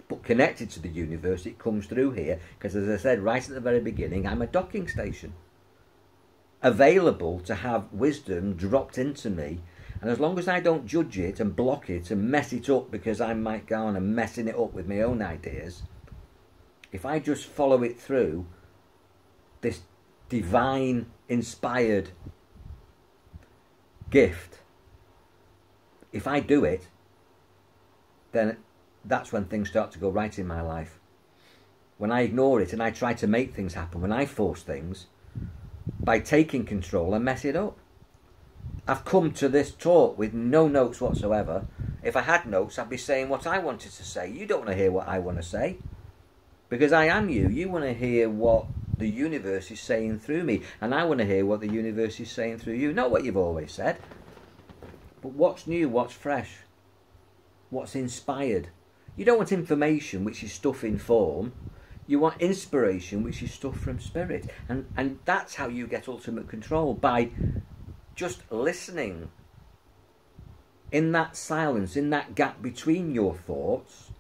But connected to the universe, it comes through here, because as I said right at the very beginning, I'm a docking station. Available to have wisdom dropped into me, and as long as I don't judge it and block it and mess it up because I'm Mike Garner messing it up with my own ideas, if I just follow it through, this divine inspired gift, if I do it, then that's when things start to go right in my life. When I ignore it and I try to make things happen, when I force things, by taking control, I mess it up. I've come to this talk with no notes whatsoever. If I had notes, I'd be saying what I wanted to say. You don't want to hear what I want to say, because I am you. You want to hear what the universe is saying through me, and I want to hear what the universe is saying through you. Not what you've always said, but what's new, what's fresh, what's inspired. You don't want information which is stuff in form. You want inspiration which is stuff from spirit. And that's how you get ultimate control, by just listening in that silence, in that gap between your thoughts,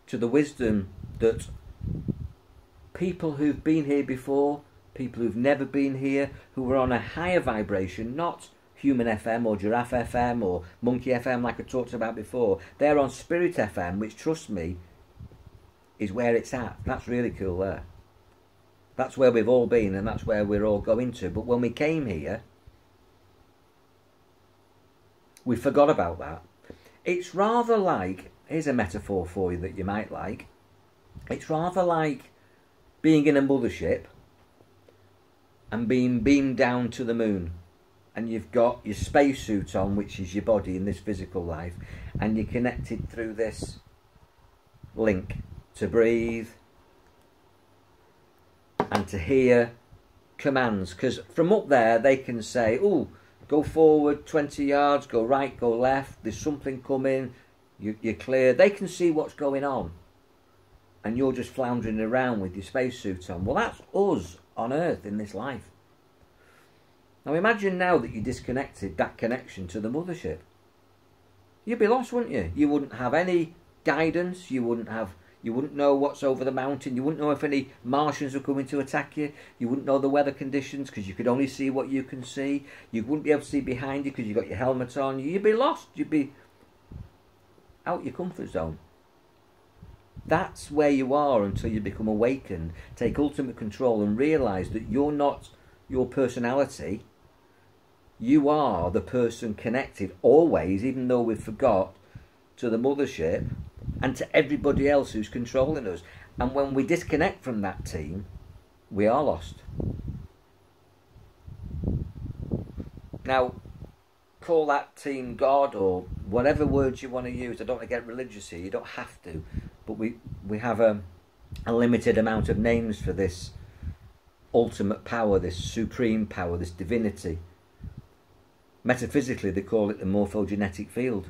to the wisdom that people who've been here before, people who've never been here, who are on a higher vibration, not Human FM or Giraffe FM or Monkey FM like I talked about before, they're on Spirit FM, which, trust me, is where it's at. That's really cool there. That's where we've all been, and that's where we're all going to. But when we came here, we forgot about that. It's rather like, here's a metaphor for you that you might like. It's rather like being in a mothership and being beamed down to the moon. and you've got your spacesuit on, which is your body in this physical life, and you're connected through this link to breathe and to hear commands, because from up there they can say, oh, go forward 20 yards, go right, go left, there's something coming, you're clear. They can see what's going on, and you're just floundering around with your spacesuit on. Well, that's us on Earth in this life. Now imagine now that you disconnected that connection to the mothership. You'd be lost, wouldn't you? You wouldn't have any guidance, you wouldn't know what's over the mountain, you wouldn't know if any Martians were coming to attack you, you wouldn't know the weather conditions because you could only see what you can see, you wouldn't be able to see behind you because you've got your helmet on, you'd be lost, you'd be out your comfort zone. That's where you are until you become awakened, take ultimate control and realise that you're not your personality, you are the person connected always, even though we've forgot, to the mothership and to everybody else who's controlling us. And when we disconnect from that team, we are lost. Now, call that team God or whatever words you want to use. I don't want to get religious here, you don't have to, but we have a limited amount of names for this ultimate power, this supreme power, this divinity. Metaphysically, they call it the morphogenetic field.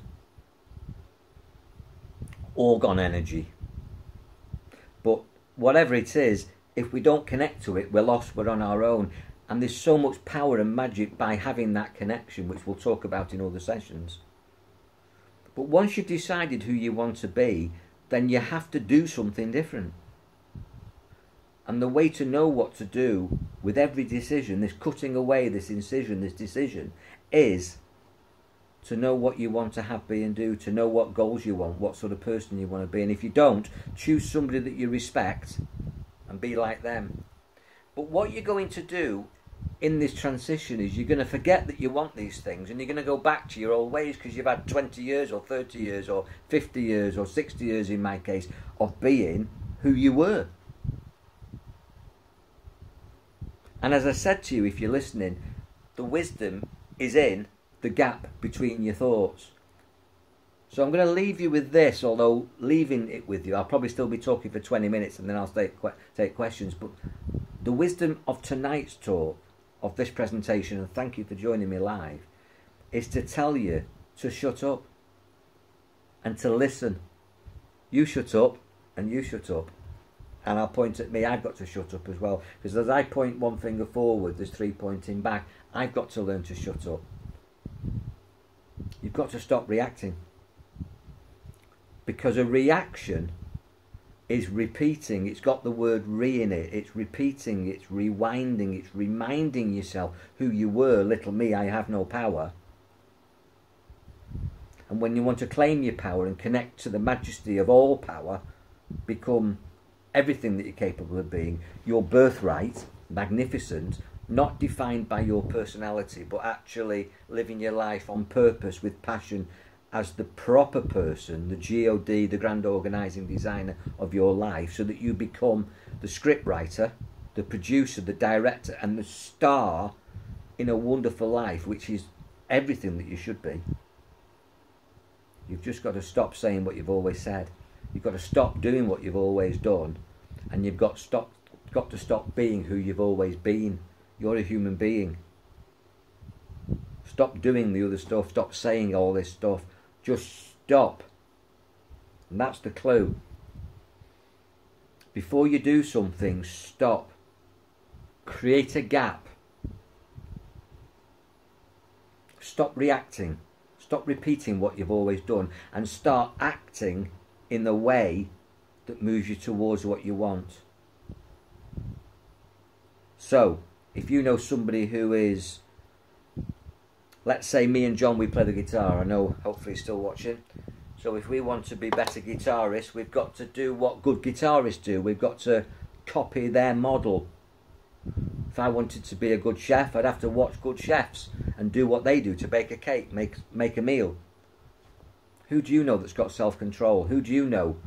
Orgon energy. But whatever it is, if we don't connect to it, we're lost, we're on our own. And there's so much power and magic by having that connection, which we'll talk about in other sessions. But once you've decided who you want to be, then you have to do something different. And the way to know what to do with every decision, this cutting away, this incision, this decision, is to know what you want to have, be and do, to know what goals you want, what sort of person you want to be. And if you don't, choose somebody that you respect and be like them. But what you're going to do in this transition is you're going to forget that you want these things, and you're going to go back to your old ways because you've had 20 years or 30 years or 50 years or 60 years in my case of being who you were. And as I said to you, if you're listening, the wisdom is in the gap between your thoughts. So I'm going to leave you with this, although leaving it with you, I'll probably still be talking for 20 minutes and then I'll take questions. But the wisdom of tonight's talk, of this presentation, and thank you for joining me live, is to tell you to shut up and to listen. You shut up and you shut up. And I'll point at me, I've got to shut up as well. Because as I point one finger forward, there's three pointing back. I've got to learn to shut up. You've got to stop reacting. Because a reaction is repeating. It's got the word re in it. It's repeating, it's rewinding, it's reminding yourself who you were. Little me, I have no power. And when you want to claim your power and connect to the majesty of all power, become everything that you're capable of being, your birthright, magnificent, not defined by your personality, but actually living your life on purpose with passion as the proper person, the God, the grand organising designer of your life, so that you become the script writer, the producer, the director and the star in a wonderful life, which is everything that you should be. You've just got to stop saying what you've always said. You've got to stop doing what you've always done, and you've got to stop being who you've always been. You're a human being. Stop doing the other stuff. Stop saying all this stuff. Just stop. And that's the clue. Before you do something, stop. Create a gap. Stop reacting. Stop repeating what you've always done and start acting in the way that moves you towards what you want. So, if you know somebody who is, let's say me and John, we play the guitar. I know hopefully he's still watching. So if we want to be better guitarists, we've got to do what good guitarists do. We've got to copy their model. If I wanted to be a good chef, I'd have to watch good chefs and do what they do to bake a cake, make a meal. Who do you know that's got self-control? Who do you know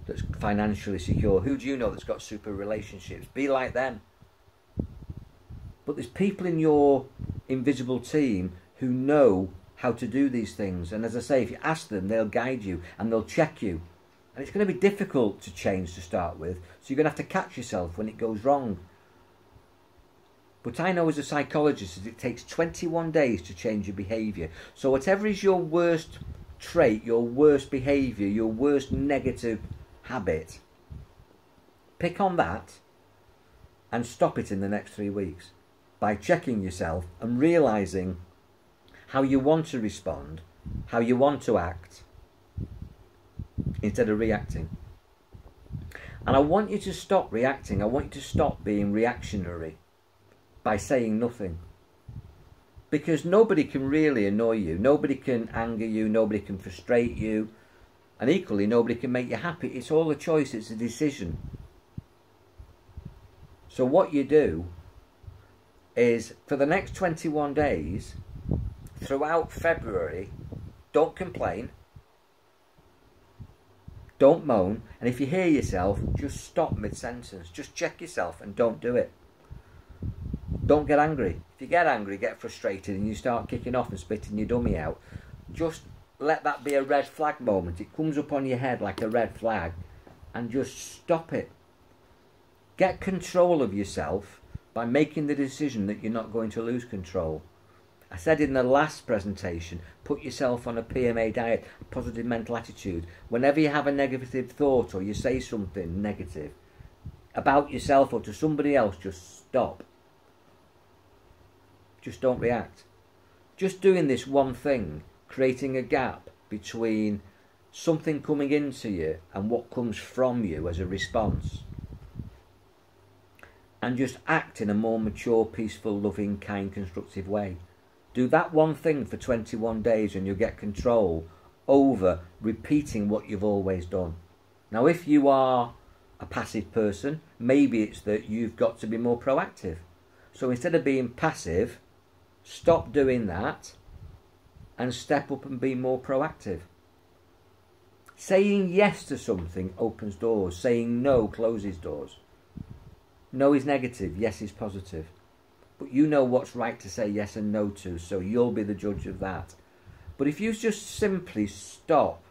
that's financially secure? Who do you know that's got super relationships? Be like them. But there's people in your invisible team who know how to do these things. And as I say, if you ask them, they'll guide you and they'll check you. And it's going to be difficult to change to start with, so you're going to have to catch yourself when it goes wrong. But I know as a psychologist that it takes 21 days to change your behaviour. So whatever is your worst trait, your worst behaviour, your worst negative habit, pick on that and stop it in the next 3 weeks by checking yourself and realising how you want to respond, how you want to act, instead of reacting. And I want you to stop reacting. I want you to stop being reactionary by saying nothing. Because nobody can really annoy you. Nobody can anger you. Nobody can frustrate you. And equally, nobody can make you happy. It's all a choice. It's a decision. So what you do is, for the next 21 days, throughout February, don't complain. Don't moan, and if you hear yourself, just stop mid-sentence. Just check yourself and don't do it. Don't get angry. If you get angry, get frustrated, and you start kicking off and spitting your dummy out, just let that be a red flag moment. It comes up on your head like a red flag, and just stop it. Get control of yourself by making the decision that you're not going to lose control. I said in the last presentation, put yourself on a PMA diet, a positive mental attitude. Whenever you have a negative thought or you say something negative about yourself or to somebody else, just stop. Just don't react. Just doing this one thing, creating a gap between something coming into you and what comes from you as a response. And just act in a more mature, peaceful, loving, kind, constructive way. Do that one thing for 21 days and you'll get control over repeating what you've always done. Now, if you are a passive person, maybe it's that you've got to be more proactive. So instead of being passive, stop doing that and step up and be more proactive. Saying yes to something opens doors. Saying no closes doors. No is negative, yes is positive. But you know what's right to say yes and no to, so you'll be the judge of that. But if you just simply stop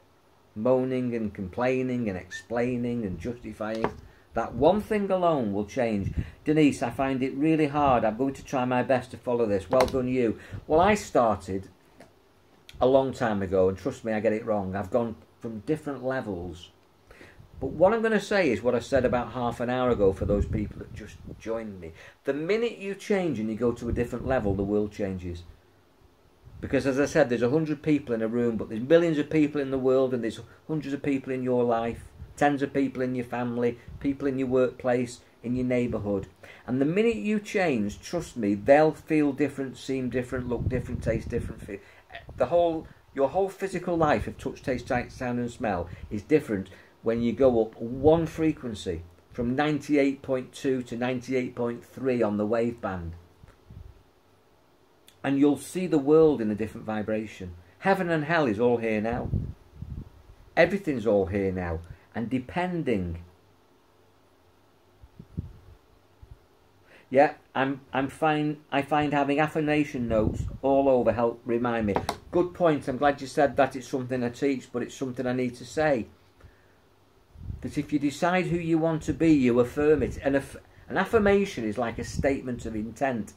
moaning and complaining and explaining and justifying, that one thing alone will change. Denise, I find it really hard. I'm going to try my best to follow this. Well done, you. Well, I started a long time ago, and trust me, I get it wrong. I've gone from different levels. But what I'm going to say is what I said about half an hour ago for those people that just joined me. The minute you change and you go to a different level, the world changes. Because as I said, there's 100 people in a room, but there's millions of people in the world, and there's hundreds of people in your life, tens of people in your family, people in your workplace, in your neighbourhood. And the minute you change, trust me, they'll feel different, seem different, look different, taste different. Your whole physical life of touch, taste, sight, sound and smell is different when you go up one frequency from 98.2 to 98.3 on the wave band. And you'll see the world in a different vibration. Heaven and hell is all here now. Everything's all here now. And depending... Yeah, I find having affirmation notes all over help remind me. Good point. I'm glad you said that. It's something I teach, but it's something I need to say. That if you decide who you want to be, you affirm it. And an affirmation is like a statement of intent.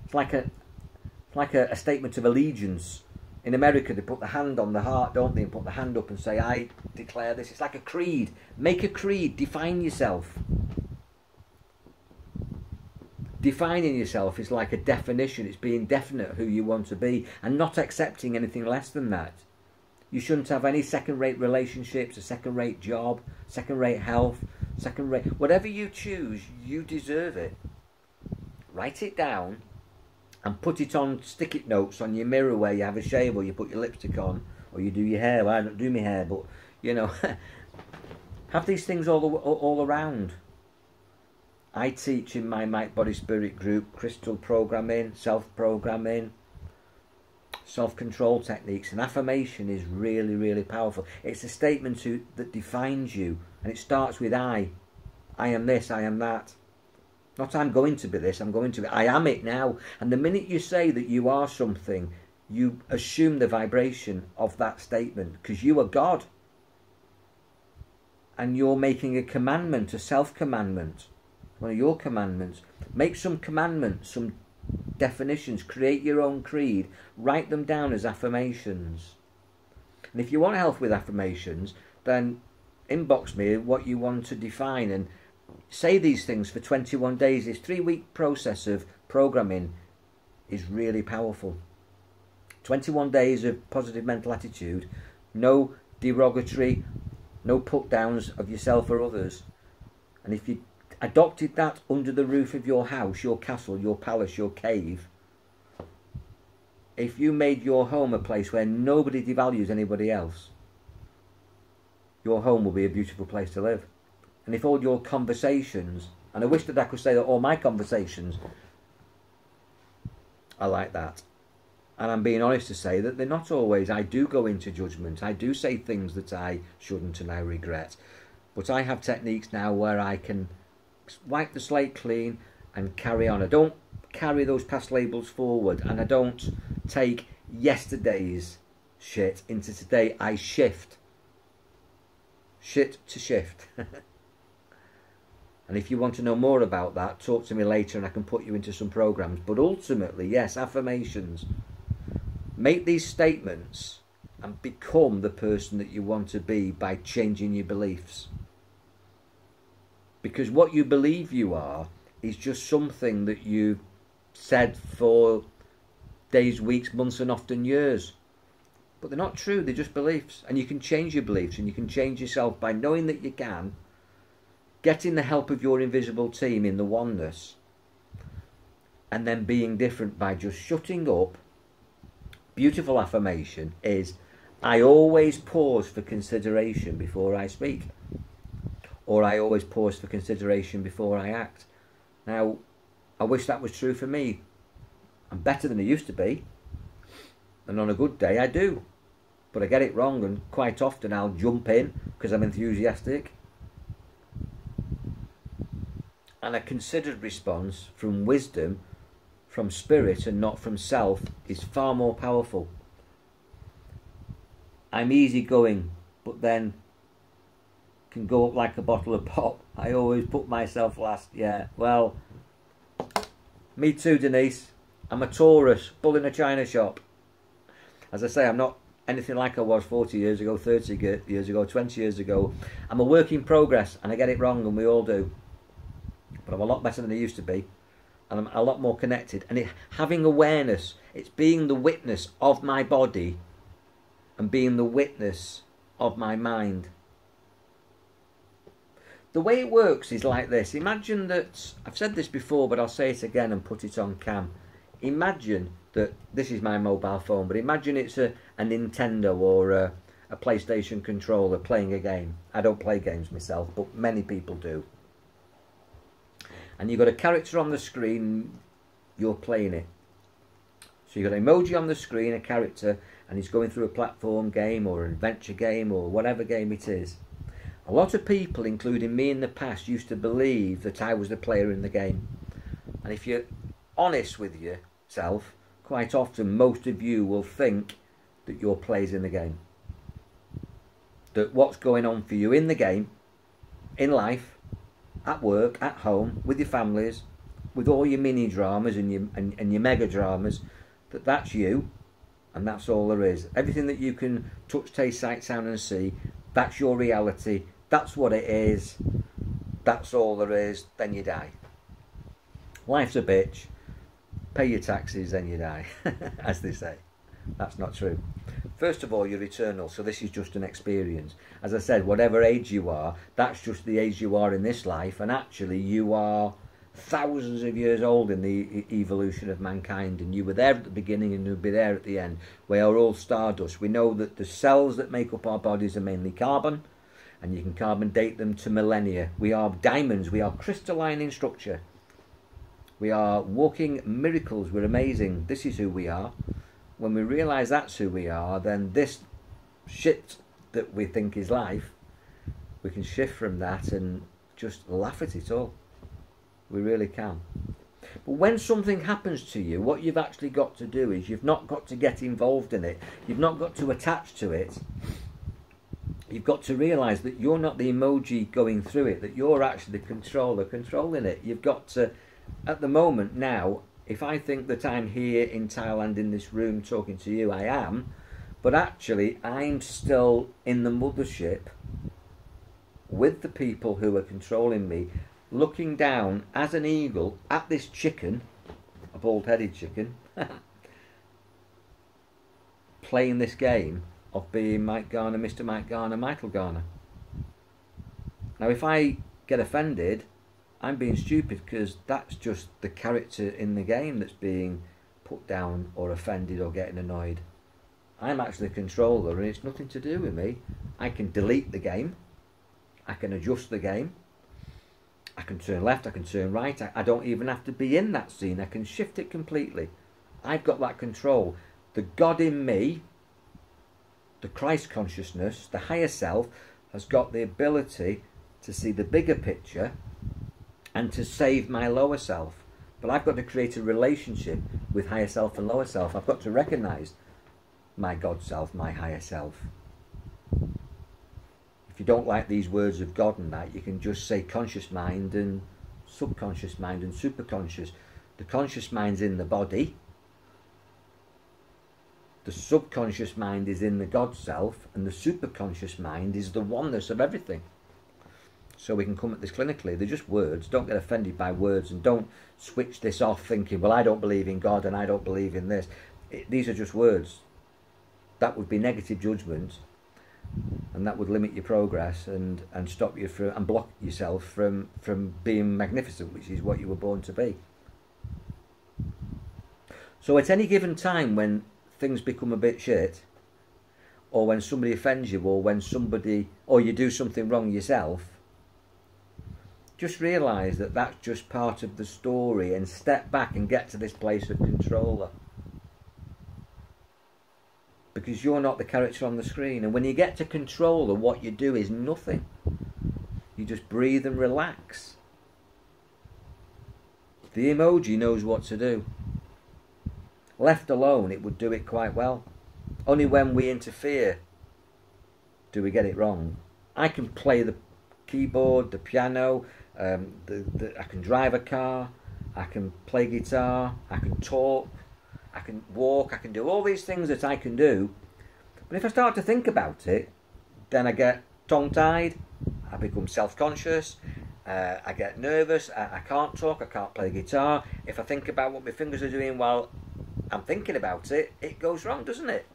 It's like a statement of allegiance. In America, they put the hand on the heart, don't they? And put the hand up and say, I declare this. It's like a creed. Make a creed. Define yourself. Defining yourself is like a definition. It's being definite who you want to be and not accepting anything less than that. You shouldn't have any second-rate relationships, a second-rate job, second-rate health, second-rate... Whatever you choose, you deserve it. Write it down and put it on stick-it notes on your mirror where you have a shave or you put your lipstick on or you do your hair. Well, I don't do my hair, but, you know, have these things all around. I teach in my Mike Body Spirit group crystal programming, self-programming, self-control techniques, and affirmation is really, really powerful. It's a statement that defines you, and it starts with I am this, I am that. Not I'm going to be this, I'm going to be, I am it now. And the minute you say that you are something, you assume the vibration of that statement, because you are God. And you're making a commandment, a self-commandment, one of your commandments. Make some commandments, some definitions, create your own creed, write them down as affirmations. And if you want help with affirmations, then inbox me what you want to define and say these things for 21 days. This 3-week process of programming is really powerful. 21 days of positive mental attitude, no derogatory, no put downs of yourself or others. And if you adopted that under the roof of your house, your castle, your palace, your cave, if you made your home a place where nobody devalues anybody else, your home will be a beautiful place to live. And if all your conversations, and I wish that I could say that all my conversations are like that, and I'm being honest to say that they're not always. I do go into judgment, I do say things that I shouldn't and I regret, but I have techniques now where I can wipe the slate clean and carry on. I don't carry those past labels forward, and I don't take yesterday's shit into today. I shift. Shit to shift. And if you want to know more about that, talk to me later and I can put you into some programs. But ultimately, yes, affirmations. Make these statements and become the person that you want to be by changing your beliefs. Because what you believe you are is just something that you've said for days, weeks, months and often years. But they're not true, they're just beliefs. And you can change your beliefs and you can change yourself by knowing that you can, getting the help of your invisible team in the oneness, and then being different by just shutting up. Beautiful affirmation is, I always pause for consideration before I speak. Or I always pause for consideration before I act. Now, I wish that was true for me. I'm better than I used to be. And on a good day, I do. But I get it wrong, and quite often I'll jump in because I'm enthusiastic. And a considered response from wisdom, from spirit and not from self, is far more powerful. I'm easygoing, but then can go up like a bottle of pop. I always put myself last. Yeah, well, me too, Denise. I'm a Taurus, bull in a china shop. As I say, I'm not anything like I was 40 years ago, 30 years ago, 20 years ago. I'm a work in progress, and I get it wrong, and we all do. But I'm a lot better than I used to be, and I'm a lot more connected. And having awareness, it's being the witness of my body and being the witness of my mind. The way it works is like this. Imagine that, I've said this before, but I'll say it again and put it on cam. Imagine that, this is my mobile phone, but imagine it's a Nintendo or a PlayStation controller playing a game. I don't play games myself, but many people do. And you've got a character on the screen, you're playing it. So you've got an emoji on the screen, a character, and he's going through a platform game or an adventure game or whatever game it is. A lot of people, including me in the past, used to believe that I was the player in the game. And if you're honest with yourself, quite often most of you will think that you're players in the game. That what's going on for you in the game, in life, at work, at home, with your families, with all your mini dramas and your mega dramas, that's you, and that's all there is. Everything that you can touch, taste, sight, sound and see, that's your reality. That's what it is. That's all there is. Then you die. Life's a bitch. Pay your taxes, then you die, as they say. That's not true. First of all, you're eternal, so this is just an experience. As I said, whatever age you are, that's just the age you are in this life, and actually you are thousands of years old in the evolution of mankind, and you were there at the beginning and you'll be there at the end. We are all stardust. We know that the cells that make up our bodies are mainly carbon, and you can carbon date them to millennia. We are diamonds. We are crystalline in structure. We are walking miracles. We're amazing. This is who we are. When we realise that's who we are, then this shit that we think is life, we can shift from that and just laugh at it all. We really can. But when something happens to you, what you've actually got to do is you've not got to get involved in it. You've not got to attach to it. You've got to realise that you're not the emoji going through it, that you're actually the controller controlling it. You've got to, at the moment now, if I think that I'm here in Thailand in this room talking to you, I am, but actually I'm still in the mothership with the people who are controlling me, looking down as an eagle at this chicken, a bald-headed chicken, playing this game of being Mike Garner, Mr. Mike Garner, Michael Garner. Now if I get offended, I'm being stupid, because that's just the character in the game that's being put down or offended or getting annoyed. I'm actually a controller and it's nothing to do with me. I can delete the game, I can adjust the game, I can turn left, I can turn right, I don't even have to be in that scene, I can shift it completely. I've got that control. The God in me, the Christ consciousness, the higher self, has got the ability to see the bigger picture and to save my lower self. But I've got to create a relationship with higher self and lower self. I've got to recognise my God self, my higher self. If you don't like these words of God and that, you can just say conscious mind and subconscious mind and superconscious. The conscious mind's in the body. The subconscious mind is in the God self, and the superconscious mind is the oneness of everything. So we can come at this clinically. They're just words. Don't get offended by words, and don't switch this off thinking, well, I don't believe in God and I don't believe in this. These are just words. That would be negative judgment, and that would limit your progress and stop you from, and block yourself from being magnificent, which is what you were born to be. So at any given time when things become a bit shit, or when somebody offends you, or when somebody, or you do something wrong yourself, just realise that that's just part of the story, and step back and get to this place of controller. Because you're not the character on the screen. And when you get to controller, what you do is nothing. You just breathe and relax. The emoji knows what to do. Left alone, it would do it quite well. Only when we interfere do we get it wrong. I can play the keyboard, the piano, I can drive a car, I can play guitar, I can talk, I can walk, I can do all these things that I can do. But if I start to think about it, then I get tongue-tied, I become self-conscious, I get nervous, I can't talk, I can't play guitar. If I think about what my fingers are doing while I'm thinking about it, it goes wrong, doesn't it?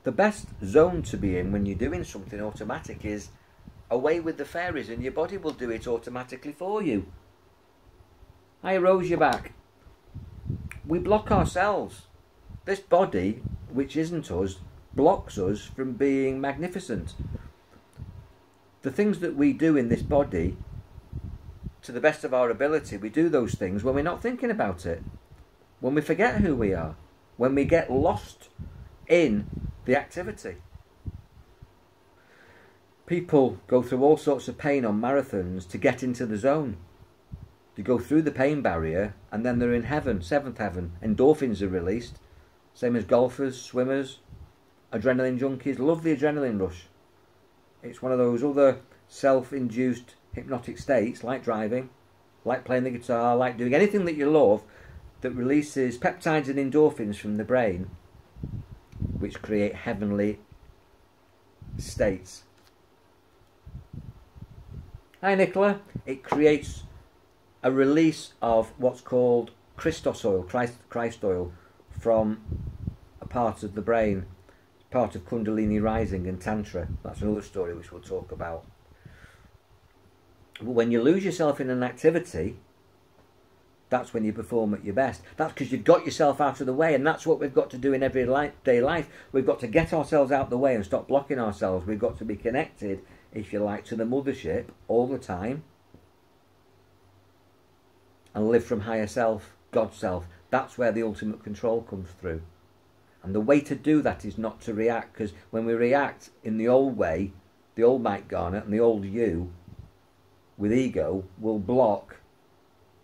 The best zone to be in when you're doing something automatic is away with the fairies, and your body will do it automatically for you. I rose your back. We block ourselves. This body, which isn't us, blocks us from being magnificent. The things that we do in this body, to the best of our ability, we do those things when we're not thinking about it. When we forget who we are, when we get lost in the activity. People go through all sorts of pain on marathons to get into the zone. They go through the pain barrier and then they're in heaven, seventh heaven. Endorphins are released, same as golfers, swimmers, adrenaline junkies. Love the adrenaline rush. It's one of those other self-induced hypnotic states, like driving, like playing the guitar, like doing anything that you love, that releases peptides and endorphins from the brain, which create heavenly states. Hi Nicola. It creates a release of what's called Christos oil, Christ oil, from a part of the brain, part of Kundalini rising and Tantra. That's another story which we'll talk about. But when you lose yourself in an activity, that's when you perform at your best. That's because you've got yourself out of the way, and that's what we've got to do in everyday life. We've got to get ourselves out of the way and stop blocking ourselves. We've got to be connected, if you like, to the mothership all the time, and live from higher self, God self. That's where the ultimate control comes through. And the way to do that is not to react, because when we react in the old way, the old Mike Garner and the old you, with ego will block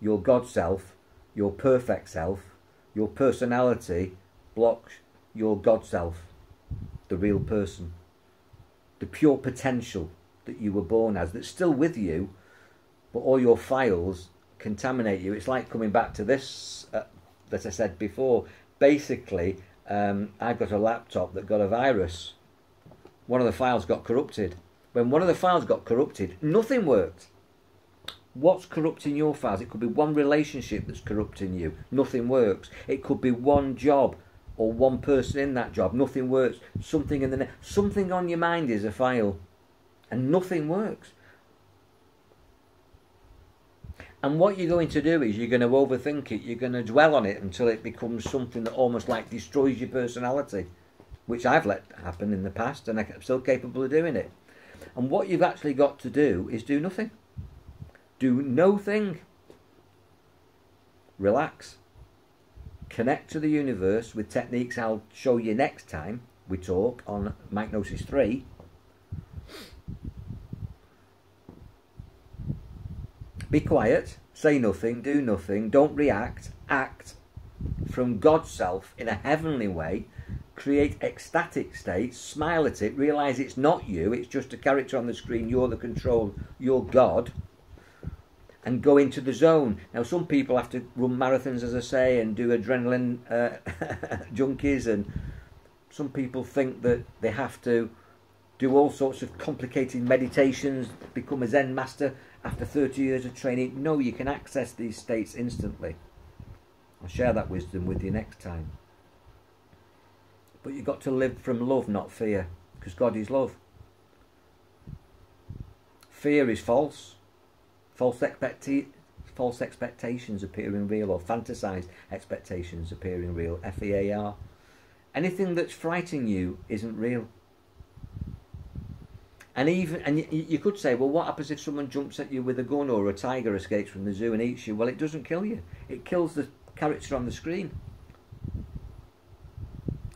your God self, your perfect self, your personality blocks your God self, the real person, the pure potential that you were born as, that's still with you, but all your files contaminate you. It's like coming back to this that I said before. Basically, I've got a laptop that got a virus. One of the files got corrupted. When one of the files got corrupted, nothing worked. What's corrupting your files? It could be one relationship that's corrupting you. Nothing works. It could be one job or one person in that job. Nothing works. Something on your mind is a file, and nothing works. And what you're going to do is you're going to overthink it. You're going to dwell on it until it becomes something that almost like destroys your personality, which I've let happen in the past, and I'm still capable of doing it. And what you've actually got to do is do nothing. Do nothing. Relax. Connect to the universe with techniques I'll show you next time we talk on MikeGnosis 3. Be quiet, say nothing, do nothing, don't react, act from God's self in a heavenly way, create ecstatic states, smile at it, realise it's not you, it's just a character on the screen, you're the control, you're God, and go into the zone. Now some people have to run marathons, as I say, and do adrenaline junkies, and some people think that they have to do all sorts of complicated meditations, become a Zen master after 30 years of training. No, you can access these states instantly. I'll share that wisdom with you next time. But you've got to live from love, not fear, because God is love. Fear is false. False expectations appearing real, or fantasized expectations appearing real. F-E-A-R. Anything that's frightening you isn't real. And you could say, well, what happens if someone jumps at you with a gun, or a tiger escapes from the zoo and eats you? Well, it doesn't kill you. It kills the character on the screen.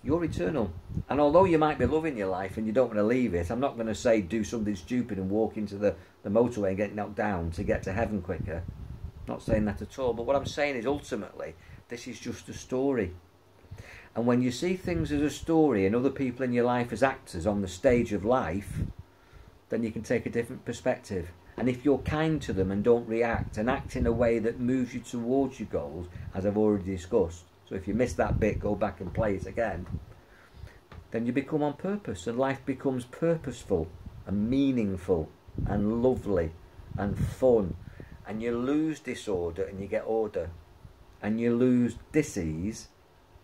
You're eternal. And although you might be loving your life and you don't want to leave it, I'm not going to say do something stupid and walk into the motorway and get knocked down to get to heaven quicker. I'm not saying that at all. But what I'm saying is, ultimately, this is just a story. And when you see things as a story and other people in your life as actors on the stage of life, then you can take a different perspective. And if you're kind to them and don't react and act in a way that moves you towards your goals, as I've already discussed, so if you missed that bit, go back and play it again, then you become on purpose, and life becomes purposeful and meaningful and lovely and fun, and you lose disorder and you get order, and you lose dis-ease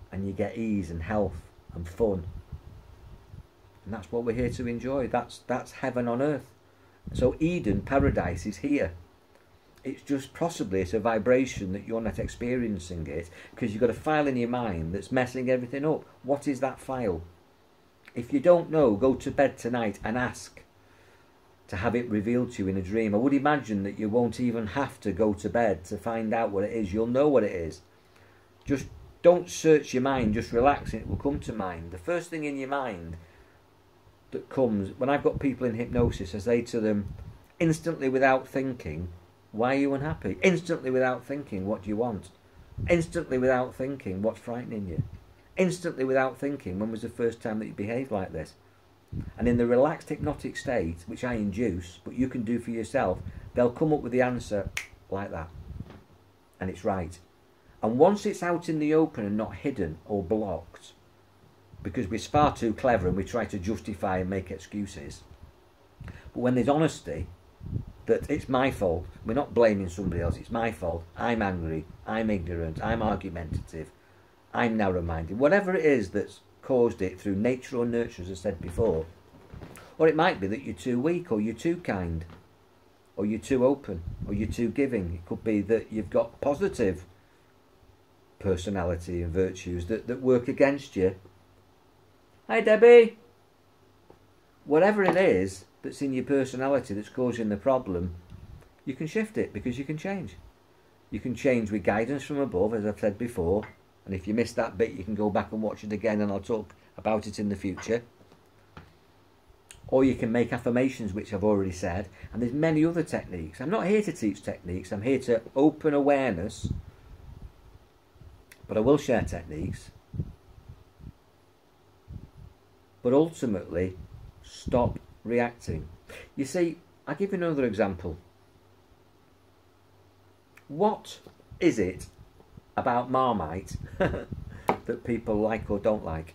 and you get ease and health and fun. And that's what we're here to enjoy. That's heaven on earth. So Eden, paradise, is here. It's just possibly it's a vibration that you're not experiencing it, because you've got a file in your mind that's messing everything up. What is that file? If you don't know, go to bed tonight and ask to have it revealed to you in a dream. I would imagine that you won't even have to go to bed to find out what it is. You'll know what it is. Just don't search your mind, just relax and it will come to mind. The first thing in your mind that comes, when I've got people in hypnosis, I say to them, instantly without thinking, why are you unhappy? Instantly without thinking, what do you want? Instantly without thinking, what's frightening you? Instantly without thinking, when was the first time that you behaved like this? And in the relaxed hypnotic state, which I induce, but you can do for yourself, they'll come up with the answer like that. And it's right. And once it's out in the open and not hidden or blocked, because we're far too clever and we try to justify and make excuses, but when there's honesty, that it's my fault, we're not blaming somebody else, it's my fault, I'm angry, I'm ignorant, I'm argumentative, I'm narrow-minded, whatever it is that's caused it through nature or nurture, as I said before. Or it might be that you're too weak, or you're too kind, or you're too open, or you're too giving. It could be that you've got positive personality and virtues that work against you. Hi Debbie! Whatever it is that's in your personality that's causing the problem, you can shift it, because you can change. You can change with guidance from above, as I've said before. And if you missed that bit, you can go back and watch it again, and I'll talk about it in the future. Or you can make affirmations, which I've already said, and there's many other techniques. I'm not here to teach techniques, I'm here to open awareness, but I will share techniques. But ultimately, stop reacting. You see, I'll give you another example. What is it about Marmite that people like or don't like?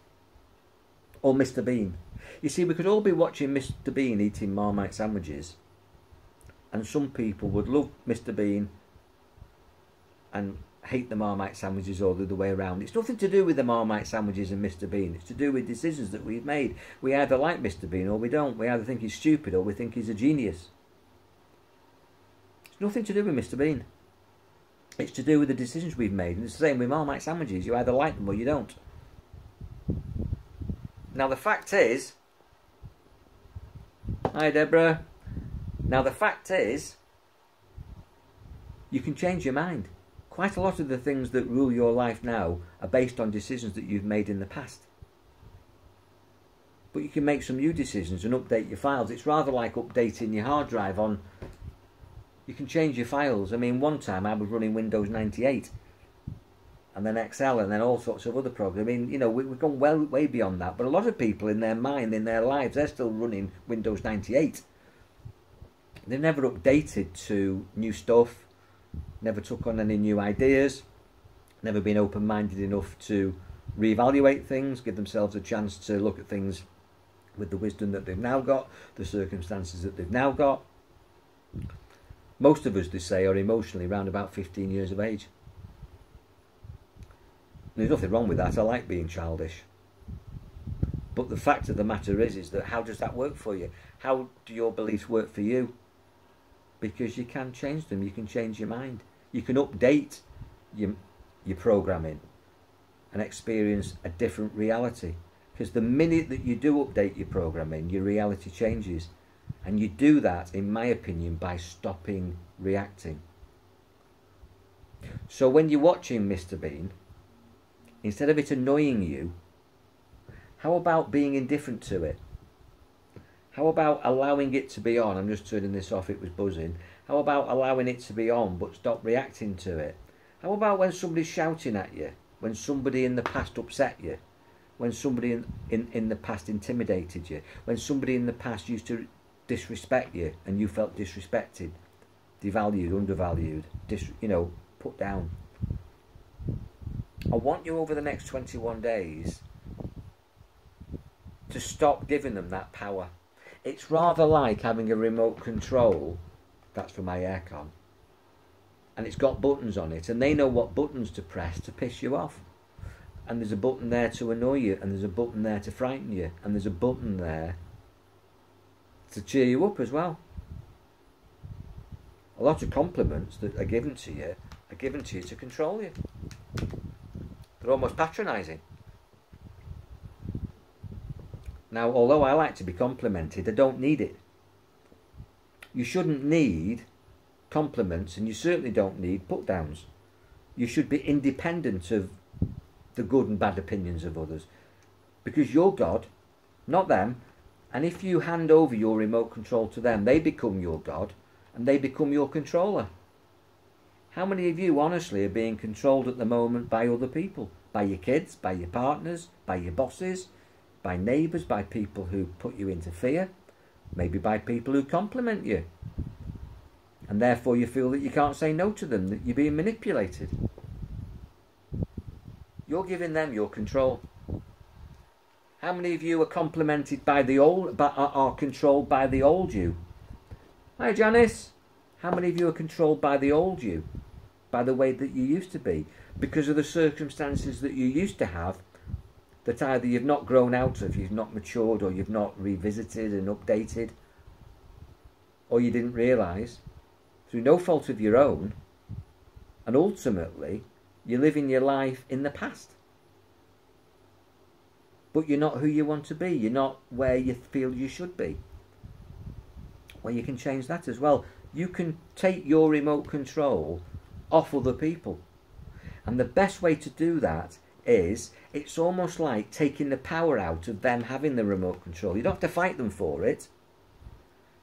Or Mr. Bean? You see, we could all be watching Mr. Bean eating Marmite sandwiches, and some people would love Mr. Bean and hate the Marmite sandwiches, or the other way around. It's nothing to do with the Marmite sandwiches and Mr. Bean. It's to do with decisions that we've made. We either like Mr. Bean or we don't. We either think he's stupid or we think he's a genius. It's nothing to do with Mr. Bean. It's to do with the decisions we've made. And it's the same with Marmite sandwiches. You either like them or you don't. Now the fact is... Hi Deborah. Now the fact is, you can change your mind. Quite a lot of the things that rule your life now are based on decisions that you've made in the past. But you can make some new decisions and update your files. It's rather like updating your hard drive on... You can change your files. I mean, one time I was running Windows 98 and then Excel and then all sorts of other programs. I mean, you know, we've gone way beyond that. But a lot of people in their mind, in their lives, they're still running Windows 98. They've never updated to new stuff, never took on any new ideas, never been open-minded enough to reevaluate things, give themselves a chance to look at things with the wisdom that they've now got, the circumstances that they've now got. Most of us, they say, are emotionally around about 15 years of age. There's nothing wrong with that. I like being childish. But the fact of the matter is that how does that work for you? How do your beliefs work for you? Because you can change them. You can change your mind. You can update your programming and experience a different reality. Because the minute that you do update your programming, your reality changes. And you do that, in my opinion, by stopping reacting. So when you're watching Mr. Bean, instead of it annoying you, how about being indifferent to it? How about allowing it to be on? I'm just turning this off, it was buzzing. How about allowing it to be on but stop reacting to it? How about when somebody's shouting at you? When somebody in the past upset you? When somebody in the past intimidated you? When somebody in the past used to disrespect you and you felt disrespected, devalued, undervalued, put down? I want you over the next 21 days to stop giving them that power. It's rather like having a remote control, that's for my aircon, and it's got buttons on it, and they know what buttons to press to piss you off. And there's a button there to annoy you, and there's a button there to frighten you, and there's a button there to cheer you up as well. A lot of compliments that are given to you are given to you to control you. They're almost patronising. Now, although I like to be complimented, I don't need it. You shouldn't need compliments, and you certainly don't need put-downs. You should be independent of the good and bad opinions of others, because you're God, not them. And if you hand over your remote control to them, they become your God and they become your controller. How many of you honestly are being controlled at the moment by other people? By your kids, by your partners, by your bosses, by neighbours, by people who put you into fear, maybe by people who compliment you. And therefore you feel that you can't say no to them, that you're being manipulated. You're giving them your control. How many of you are complimented by the old, are controlled by the old you? Hi Janice. How many of you are controlled by the old you? By the way that you used to be? Because of the circumstances that you used to have, that either you've not grown out of, you've not matured, or you've not revisited and updated, or you didn't realise, through no fault of your own, and ultimately you're living your life in the past. But you're not who you want to be. You're not where you feel you should be. Well, you can change that as well. You can take your remote control off other people. And the best way to do that is, it's almost like taking the power out of them having the remote control. You don't have to fight them for it.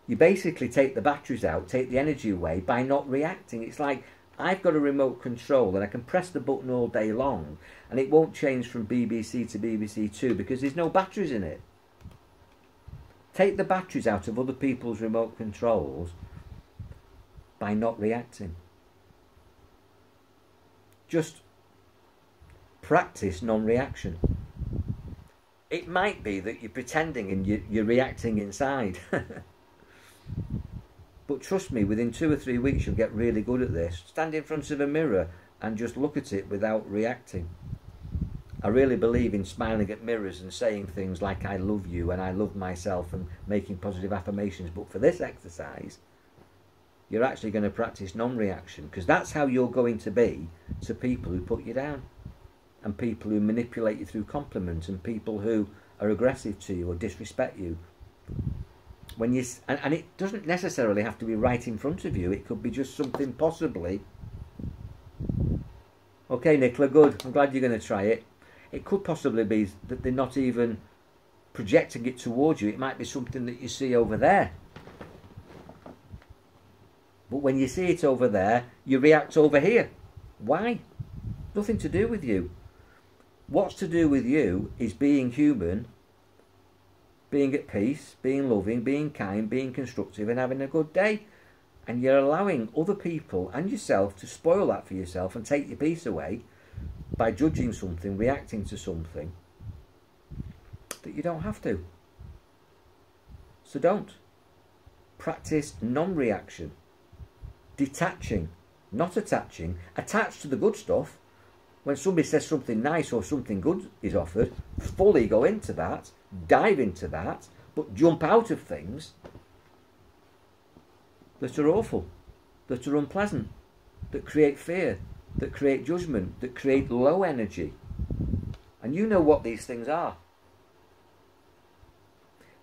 You basically take the batteries out, take the energy away by not reacting. It's like, I've got a remote control and I can press the button all day long and it won't change from BBC to BBC 2 because there's no batteries in it. Take the batteries out of other people's remote controls by not reacting. Just practice non-reaction. It might be that you're pretending and you're reacting inside. But trust me, within 2 or 3 weeks you'll get really good at this. Stand in front of a mirror and just look at it without reacting. I really believe in smiling at mirrors and saying things like I love you and I love myself and making positive affirmations. But for this exercise, you're actually going to practice non-reaction, because that's how you're going to be to people who put you down and people who manipulate you through compliment and people who are aggressive to you or disrespect you. When you and it doesn't necessarily have to be right in front of you. It could be just something possibly. Okay, Nicola, good. I'm glad you're going to try it. It could possibly be that they're not even projecting it towards you. It might be something that you see over there. But when you see it over there, you react over here. Why? Nothing to do with you. What's to do with you is being human, being at peace, being loving, being kind, being constructive and having a good day. And you're allowing other people and yourself to spoil that for yourself and take your peace away by judging something, reacting to something that you don't have to. So don't. Practice non-reaction. Detaching, not attaching. Attach to the good stuff. When somebody says something nice or something good is offered, fully go into that, dive into that, but jump out of things that are awful, that are unpleasant, that create fear, that create judgment, that create low energy. And you know what these things are.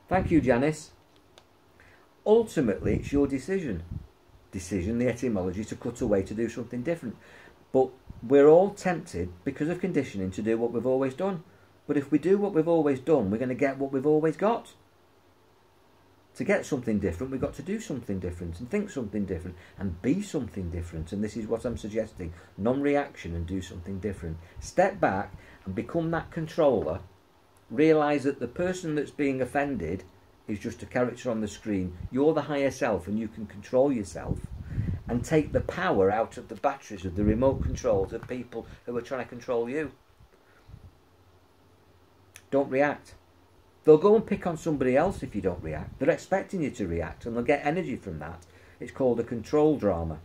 Thank you, Janice. Ultimately, it's your decision. Decision, the etymology, to cut away, to do something different. But we're all tempted, because of conditioning, to do what we've always done. But if we do what we've always done, we're going to get what we've always got. To get something different, we've got to do something different and think something different and be something different. And this is what I'm suggesting. Non-reaction and do something different. Step back and become that controller. Realise that the person that's being offended is just a character on the screen. You're the higher self and you can control yourself. And take the power out of the batteries of the remote controls of people who are trying to control you. Don't react. They'll go and pick on somebody else if you don't react. They're expecting you to react and they'll get energy from that. It's called a control drama.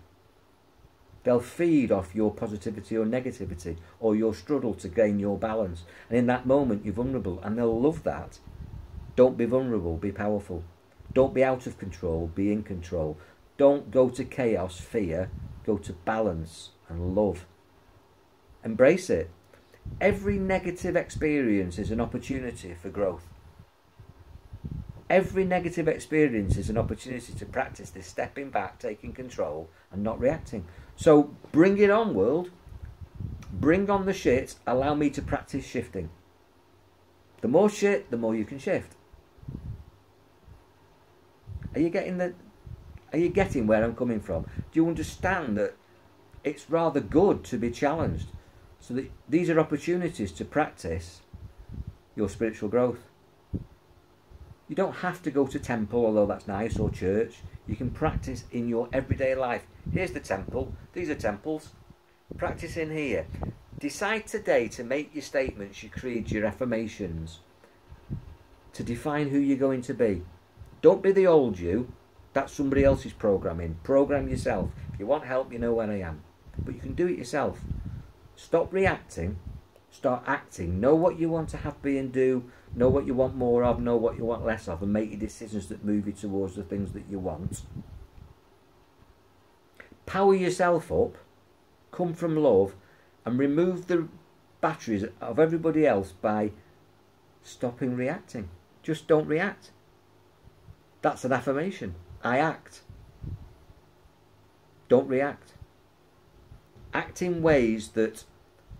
They'll feed off your positivity or negativity or your struggle to gain your balance. And in that moment you're vulnerable and they'll love that. Don't be vulnerable, be powerful. Don't be out of control, be in control. Don't go to chaos, fear, go to balance and love. Embrace it. Every negative experience is an opportunity for growth. Every negative experience is an opportunity to practice this stepping back, taking control and not reacting. So bring it on, world. Bring on the shit. Allow me to practice shifting. The more shit, the more you can shift. Are you getting where I'm coming from? Do you understand that it's rather good to be challenged? So that these are opportunities to practice your spiritual growth. You don't have to go to temple, although that's nice, or church. You can practice in your everyday life. Here's the temple. These are temples. Practice in here. Decide today to make your statements, your creeds, your affirmations, to define who you're going to be. Don't be the old you. That's somebody else's programming. Program yourself. If you want help, you know where I am. But you can do it yourself. Stop reacting. Start acting. Know what you want to have, be and do. Know what you want more of. Know what you want less of. And make your decisions that move you towards the things that you want. Power yourself up. Come from love. And remove the batteries of everybody else by stopping reacting. Just don't react. That's an affirmation. I act. Don't react. Act in ways that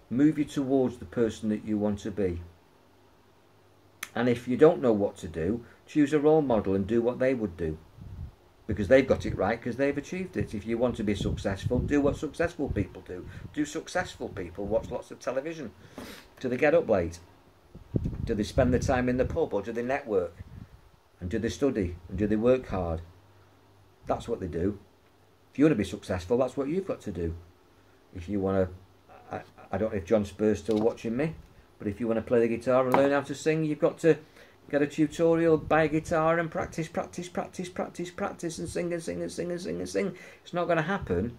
move you towards the person that you want to be. And if you don't know what to do, choose a role model and do what they would do, because they've got it right, because they've achieved it. If you want to be successful, do what successful people do. Do successful people watch lots of television? Do they get up late? Do they spend the time in the pub, or do they network? And do they study? And do they work hard? That's what they do. If you want to be successful, that's what you've got to do. If you want to, I don't know if John Spur's still watching me, but if you want to play the guitar and learn how to sing, you've got to get a tutorial, buy a guitar and practice, and sing and sing and sing and sing and sing. It's not going to happen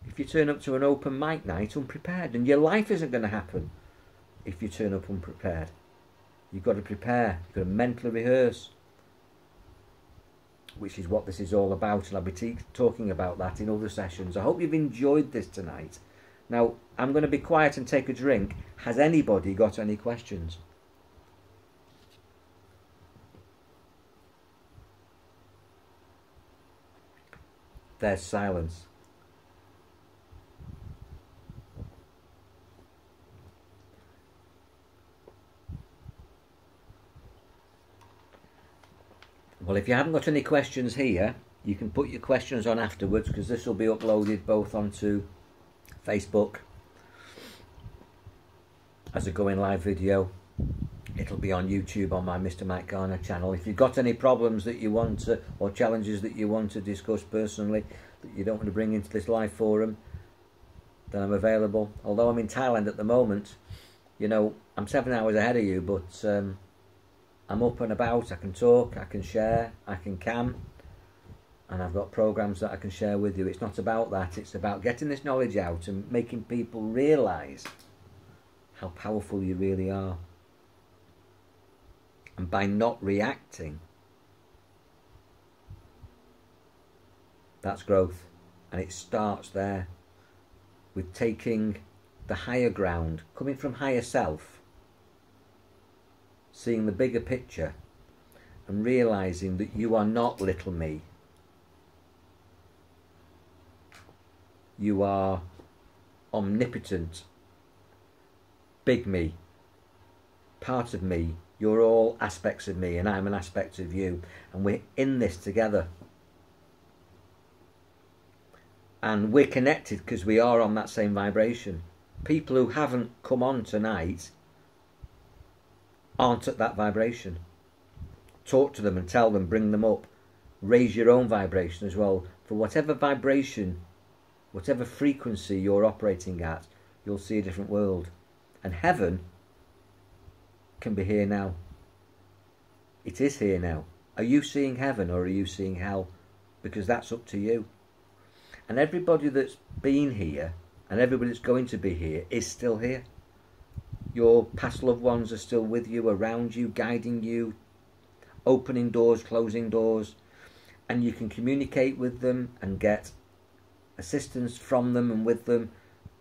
if you turn up to an open mic night unprepared, and your life isn't going to happen if you turn up unprepared. You've got to prepare, you've got to mentally rehearse, which is what this is all about, and I'll be talking about that in other sessions. I hope you've enjoyed this tonight. Now, I'm going to be quiet and take a drink. Has anybody got any questions? There's silence. Well, if you haven't got any questions here, you can put your questions on afterwards, because this will be uploaded both onto Facebook as a going live video. It'll be on YouTube on my Mr. Mike Garner channel. If you've got any problems that you want to, or challenges that you want to discuss personally, that you don't want to bring into this live forum, then I'm available. Although I'm in Thailand at the moment, you know, I'm 7 hours ahead of you, but I'm up and about. I can talk, I can share, I can cam, and I've got programs that I can share with you. It's not about that. It's about getting this knowledge out and making people realise how powerful you really are. And by not reacting, that's growth. And it starts there with taking the higher ground, coming from higher self, seeing the bigger picture, and realising that you are not little me. You are omnipotent, big me, part of me. You're all aspects of me, and I'm an aspect of you, and we're in this together. And we're connected because we are on that same vibration. People who haven't come on tonight aren't at that vibration. Talk to them and tell them, bring them up. Raise your own vibration as well. For whatever vibration, whatever frequency you're operating at, you'll see a different world. And heaven can be here now. It is here now. Are you seeing heaven, or are you seeing hell? Because that's up to you. And everybody that's been here and everybody that's going to be here is still here. Your past loved ones are still with you, around you, guiding you, opening doors, closing doors, and you can communicate with them and get assistance from them and with them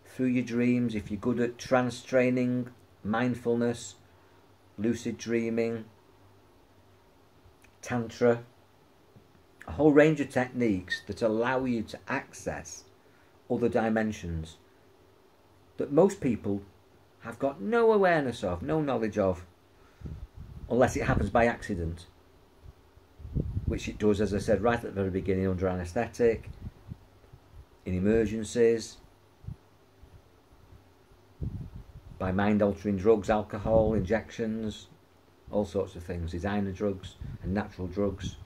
through your dreams. If you're good at trance training, mindfulness, lucid dreaming, tantra, a whole range of techniques that allow you to access other dimensions that most people have got no awareness of, no knowledge of, unless it happens by accident, which it does, as I said right at the very beginning, under anaesthetic, in emergencies, by mind-altering drugs, alcohol, injections, all sorts of things, designer drugs and natural drugs.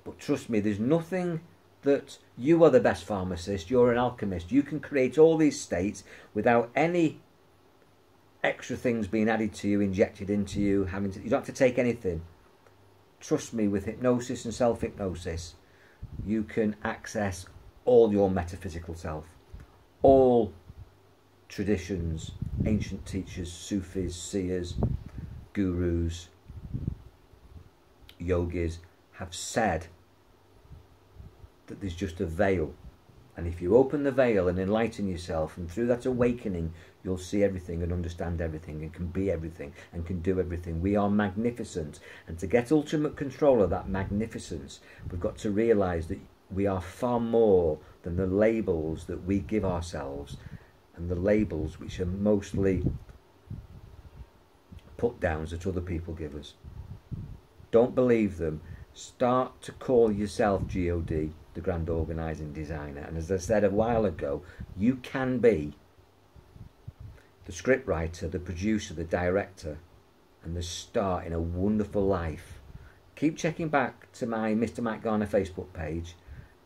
But trust me, there's nothing that you are the best pharmacist, you're an alchemist. You can create all these states without any extra things being added to you, injected into you, you don't have to take anything. Trust me, with hypnosis and self-hypnosis, you can access all your metaphysical self. All traditions, ancient teachers, Sufis, seers, gurus, yogis have said that there's just a veil, and if you open the veil and enlighten yourself, and through that awakening you'll see everything and understand everything and can be everything and can do everything. We are magnificent, and to get ultimate control of that magnificence, we've got to realise that we are far more than the labels that we give ourselves and the labels which are mostly put downs that other people give us. Don't believe them. Start to call yourself God, the Grand Organising Designer. And as I said a while ago, you can be the scriptwriter, the producer, the director, and the star in a wonderful life. Keep checking back to my Mr. Mike Garner Facebook page.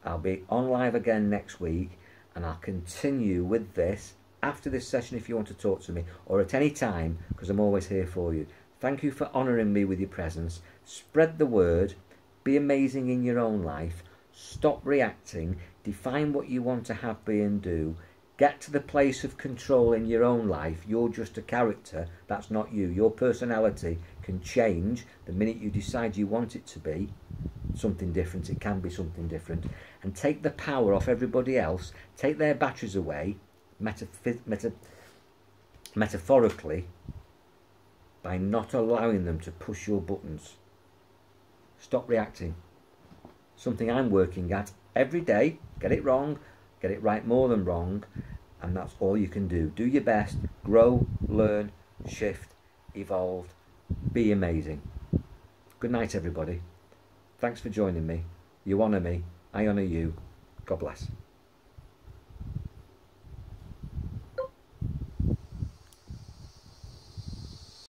I'll be on live again next week, and I'll continue with this after this session if you want to talk to me, or at any time, because I'm always here for you. Thank you for honouring me with your presence. Spread the word. Be amazing in your own life. Stop reacting. Define what you want to have, be and do. Get to the place of control in your own life. You're just a character. That's not you. Your personality can change the minute you decide you want it to be something different. It can be something different. And take the power off everybody else. Take their batteries away, metaphorically, by not allowing them to push your buttons. Stop reacting. Something I'm working at every day. Get it wrong, get it right more than wrong, and that's all you can do. Do your best, grow, learn, shift, evolve, be amazing. Good night, everybody. Thanks for joining me. You honour me, I honour you. God bless.